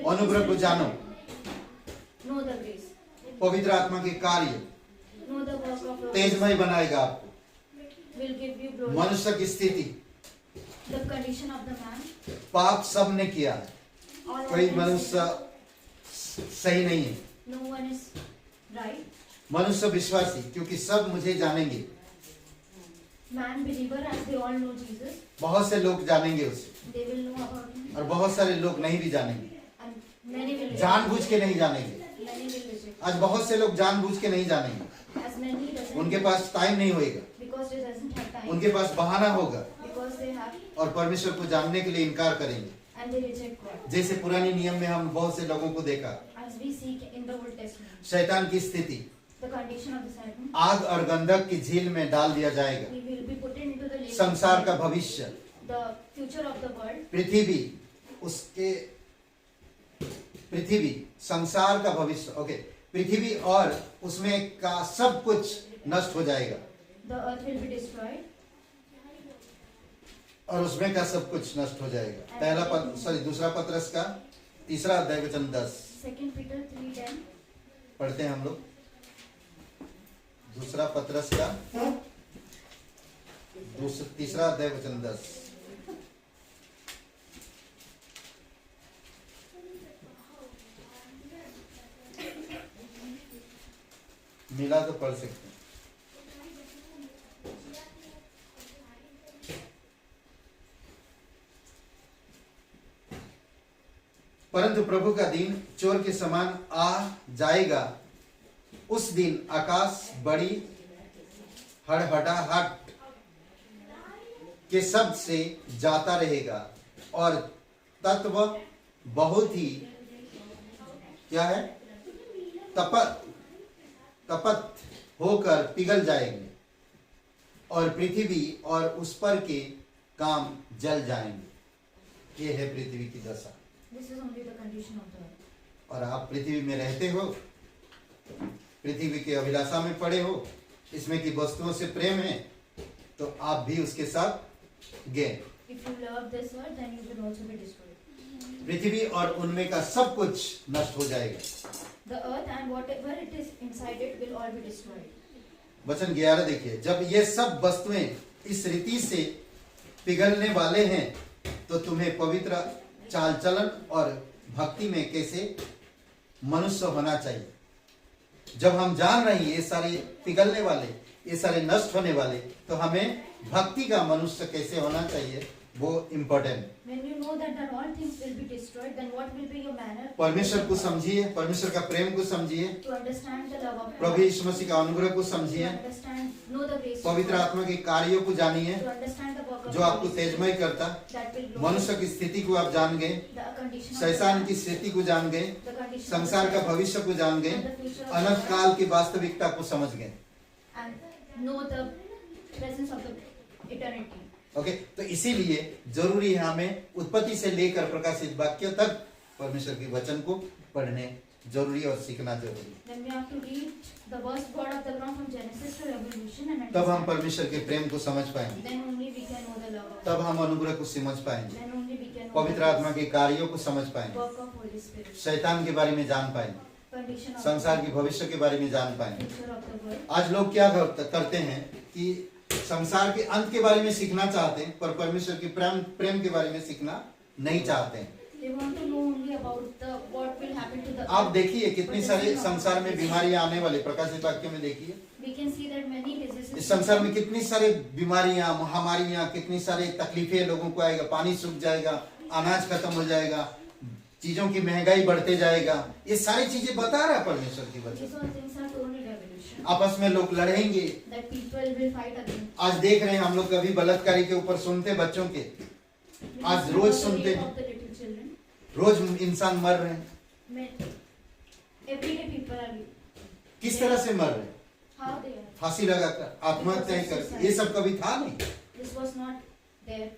अनुग्रह को जानो, know the grace, पवित्र आत्मा के कार्य know the work of your तेजमय बनाएगा आपको। will give you glory. मनुष्य की स्थिति, The condition of the man, पाप सब ने किया है, all कोई of मनुष्य us, सही नहीं है। no one is right. मनुष्य विश्वासी, क्योंकि सब मुझे जानेंगे। Man believer, as they all know Jesus, बहुत से लोग जानेंगे उसे they will know about him, और बहुत सारे लोग नहीं भी जानेंगे, and many will reject. जानबूझ के नहीं जानेंगे। Many will reject. आज बहुत से लोग जानबूझ के नहीं जानेंगे, As many doesn't, उनके पास टाइम नहीं होएगा, because they doesn't have time, उनके पास बहाना होगा because they have, और परमेश्वर को जानने के लिए इनकार करेंगे। and they reject God. जैसे पुराने नियम में हम बहुत से लोगों को देखा, As we see in the Old Testament, शैतान की स्थिति the condition of the Satan, आग और गंधक की झील में डाल दिया जाएगा। he will be put into the lake. संसार का भविष्य, The future of the world, पृथ्वी, उसके पृथ्वी संसार का भविष्य, ओके, पृथ्वी और उसमें का सब कुछ नष्ट हो जाएगा the earth will be destroyed, और उसमें का सब कुछ नष्ट हो जाएगा। पहला दूसरा पत्रस का 3 अध्याय वचन 10 2 Peter 3:10, पढ़ते हैं हम लोग। दूसरा पत्रस का 3 अध्याय वचन 10। मिला तो पढ़ सकते हैं। परंतु प्रभु का दिन चोर के समान आ जाएगा। उस दिन आकाश बड़ी हड़हड़ाहट के शब्द से जाता रहेगा और तत्व बहुत ही क्या है, तपत होकर पिघल जाएंगे और पृथ्वी और उस पर के काम जल जाएंगे। ये है पृथ्वी की दशा। this is only the condition of the earth. और आप पृथ्वी में रहते हो, पृथ्वी के अभिलाषा में पड़े हो, इसमें की वस्तुओं से प्रेम है, तो आप भी उसके साथ गए। If you love this earth, then you will also be destroyed. पृथ्वी और उनमें का सब कुछ नष्ट हो जाएगा। The earth and whatever it is inside it will all be destroyed. वचन 11 देखिए, जब ये सब वस्तुएं इस रीति से पिघलने वाले हैं तो तुम्हें पवित्र चाल चलन और भक्ति में कैसे मनुष्य होना चाहिए। जब हम जान रहे हैं ये सारे पिघलने वाले, ये सारे नष्ट होने वाले, तो हमें भक्ति का मनुष्य कैसे होना चाहिए वो important. When you know that all things will be destroyed, then what will be your manner? परमेश्वर को समझिए, परमेश्वर का प्रेम को समझिए, To understand the love of Prabhu God, यीशु मसीह का अनुग्रह को to समझिए, understand, know the grace of पवित्र God, आत्मा के कार्यों को जानिए to understand the work of जो आपको God, तेजमय करता, that will grow, मनुष्य की स्थिति को आप जान गए, the condition of शैतान the की स्थिति को जान गए, the condition संसार of का the भविष्य को जान गए, and the future of Anant the काल की वास्तविकता को समझ गए। and know the presence of the eternity. Okay, तो इसीलिए जरूरी है हमें उत्पत्ति से लेकर प्रकाशित वाक्य तक परमेश्वर के वचन को पढ़ने जरूरी और सीखना जरूरी। Then we have to read the first word of the ground from Genesis to Revelation and तब हम understand. परमेश्वर के प्रेम को समझ पाएंगे, Then only we can know the love of तब God. हम अनुग्रह को समझ पाएंगे, Then only we can know पवित्र the आत्मा के कार्यों को समझ पाएंगे, work of Holy Spirit. शैतान के बारे में जान पाएंगे, Condition of संसार the के भविष्य के बारे में जान पाएंगे। future of the world. आज लोग क्या करते हैं कि संसार के अंत के बारे में सीखना चाहते हैं पर परमेश्वर के प्रेम के बारे में सीखना नहीं चाहते हैं। They want to know only about what will happen to the आप earth. देखिए कितनी But सारे this is not संसार में about बीमारियां आने वाले, प्रकाशित वाक्य में देखिए We can see that many diseases. इस संसार में कितनी सारे बीमारियां, महामारियां, कितनी सारी तकलीफें लोगों को आएगा, पानी सूख जाएगा, अनाज खत्म हो जाएगा, चीजों की महंगाई बढ़ते जाएगा। ये सारी चीजें बता रहा है परमेश्वर की वचन। These all things are told in Revelation. आपस में लोग लड़ेंगे। That people will fight again. आज देख रहे हैं हम लोग कभी बलात्कारी के ऊपर सुनते बच्चों के, We आज see रोज about the सुनते rape हैं। of the little children. रोज इंसान मर रहे हैं। Every day people are. किस तरह से मर रहे हैं? How they are. फांसी लगाकर, आत्महत्या कर, ये सब कभी था नहीं। This was not there.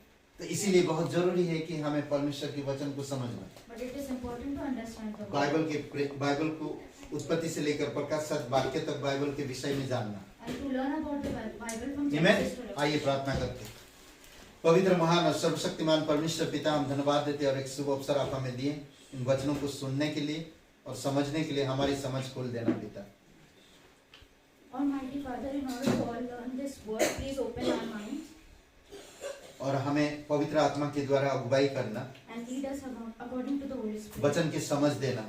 तो इसीलिए बहुत जरूरी है कि हमें परमेश्वर के वचन को समझना। But it is important to understand the word. Bible को उत्पत्ति से लेकर प्रकाश वाक्य तक बाइबल के विषय में जानना। And to learn about the Bible from आमीन। Genesis to Revelation. आइए प्रार्थना करते हैं। पवित्र महान और सर्वशक्तिमान परमेश्वर पिता, हम धन्यवाद देते और एक शुभ अवसर आप हमें दिए इन वचनों को सुनने के लिए और समझने के लिए। हमारी समझ खोल देना पिता। Almighty Father, in order to all learn this word, please open our minds और हमें पवित्र आत्मा के द्वारा अगुवाई करना, and lead us according to the Holy Spirit. वचन की समझ देना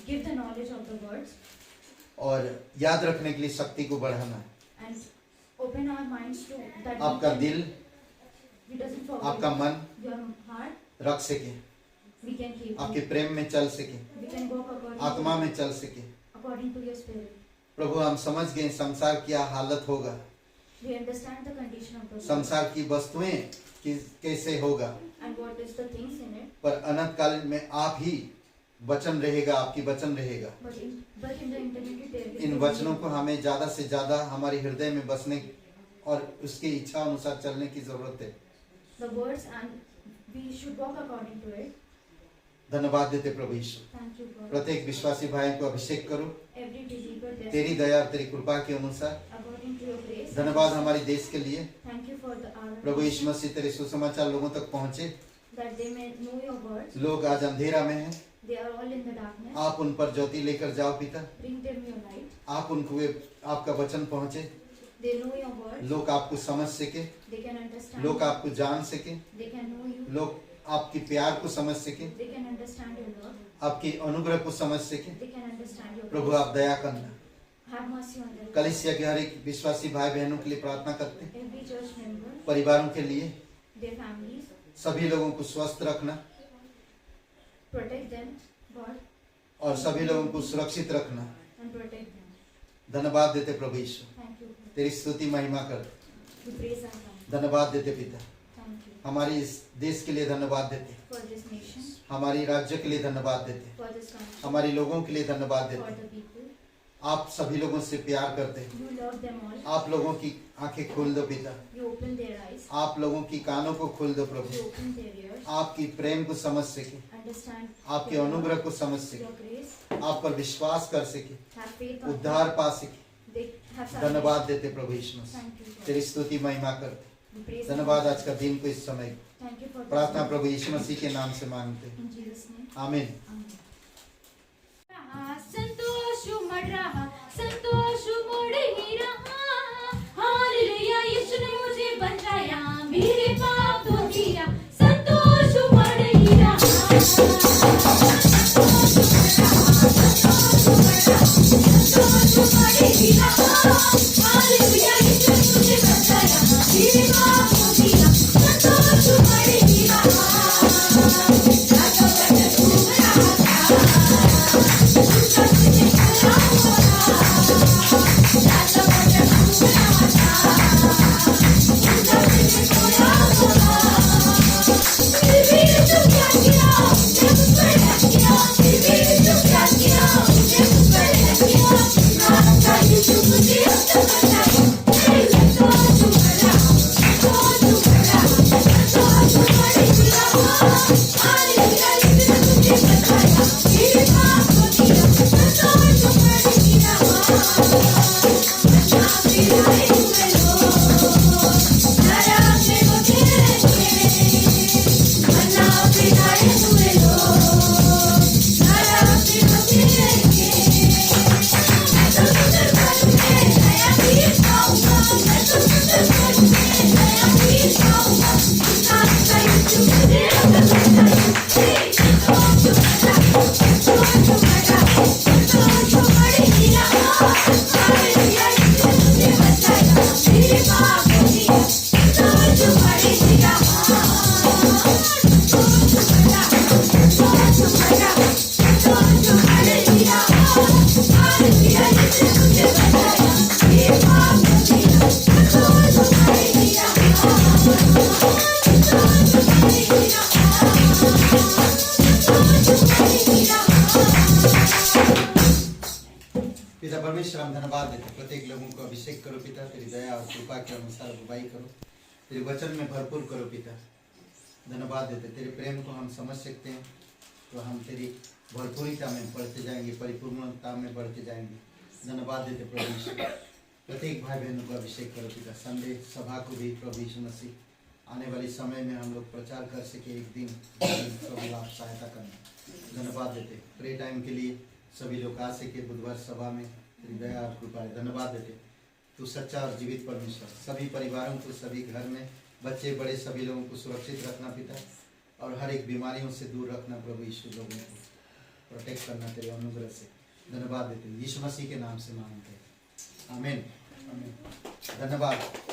Give the knowledge of the words और याद रखने के लिए शक्ति को बढ़ाना। and open our minds to that आपका दिल, we doesn't forget आपका मन your heart. रख सके, We can keep. आपके प्रेम में चल सके, We can walk आत्मा में चल सके। according to your spirit. प्रभु हम समझ गए संसार क्या हालत होगा, We understand the condition of the world संसार की वस्तुएं कैसे होगा, and what is the things in it. पर अनंत काल में आप ही वचन रहेगा, आपकी वचन रहेगा। But in the eternity there will in be वचनों को हमें ज्यादा से ज्यादा हमारे हृदय में बसने और उसकी इच्छा अनुसार चलने की जरूरत है। the words and we should walk according to it. धन्यवाद देते प्रभु यीशु। Thank you God. प्रत्येक विश्वासी भाई को अभिषेक करो Every believer there तेरी दया और तेरी कृपा के अनुसार। according to your grace. धन्यवाद हमारे देश के लिए। Thank you for the hour प्रभु यीशु मसीह तेरे सुसमाचार लोगों तक पहुँचे। that they may know your words. लोग आज अंधेरा में हैं, They are all in the darkness. आप उन पर ज्योति लेकर जाओ पिता। Bring them your light. आप उनको आपका वचन पहुँचे, They know your words. लोग आपको समझ सके, They can understand. लोग आपको जान सके, They can know you. लोग आपकी प्यार को समझ सके, They can understand your love. आपके अनुग्रह को समझ सके। They can understand your Prabhu grace. आप दया करना। Have mercy on them. कलीसिया के हर एक विश्वासी भाई बहनों के लिए प्रार्थना करते हैं, Every church member, परिवारों के लिए, their families, सभी लोगों को स्वस्थ रखना protect them, God, और सभी लोगों को सुरक्षित रखना। and protect them. धन्यवाद देते प्रभु यीशु, Thank you. God. तेरी स्तुति महिमा कर। We praise our God. धन्यवाद देते पिता, Thank you हमारी इस देश के लिए धन्यवाद देते, for this nation, हमारी राज्य के लिए धन्यवाद देते, for this country, हमारी लोगों के लिए धन्यवाद for देते। the people. आप सभी लोगों से प्यार करते हैं। You love them all. आप लोगों की आंखें खोल दो पिता, You open their eyes. आप लोगों की कानों को खोल दो You Prabhu, open their ears. आपकी प्रेम को समझ सके, Understand आपके your अनुग्रह love, को समझ सके, your grace. आप पर विश्वास कर सके, Have faith on उद्धार them. पा सके। They have धन्यवाद salvation. देते प्रभु यीशु मसीह, Thank you, God. तेरी स्तुति महिमा करते। We praise धन्यवाद you. आज का दिन को इस समय Thank you for this प्रार्थना word. प्रभु यीशु मसीह के नाम से मांगते हैं, In Jesus' name. आमीन। संतोष उमड़ रहा, संतोष उमड़ ही रहा। हालेलुया, यीशु ने मुझे बचाया, मेरे पाप धो दिया। संतोष उमड़ ही रहा, संतोष उमड़ ही रहा। हालेलुया, यीशु ने मुझे बचाया, मेरे पाप धो दिया। संतोष उमड़ ही रहा। राजा बन घूम रहा था, Thank you. विश्राम धन्यवाद देते प्रत्येक लोगों को अभिषेक करो पिता, तेरी दया और कृपा के अनुसार अगुवाई करो, तेरे वचन में भरपूर करो पिता। धन्यवाद देते तेरे प्रेम को हम समझ सकते हैं तो हम तेरी भरपूरिता में बढ़ते जाएंगे, परिपूर्णता में बढ़ते जाएंगे। धन्यवाद देते प्रभु यीशु, प्रत्येक भाई बहनों को अभिषेक करो पिता। संडे सभा को भी प्रभु यीशु मसीह आने वाले समय में हम लोग प्रचार कर सके एक दिन प्रभु आप सहायता करना। धन्यवाद देते प्रे टाइम के लिए सभी लोग आ सके बुधवार सभा में, तेरी दया और कृपा है। धन्यवाद देते तू सच्चा और जीवित परमेश्वर, सभी परिवारों को, सभी घर में बच्चे बड़े सभी लोगों को सुरक्षित रखना पिता, और हर एक बीमारियों से दूर रखना प्रभु यीशु, लोगों को प्रोटेक्ट करना तेरे अनुग्रह से। धन्यवाद देते यीशु मसीह के नाम से मांगते हैं, आमीन आमीन। धन्यवाद।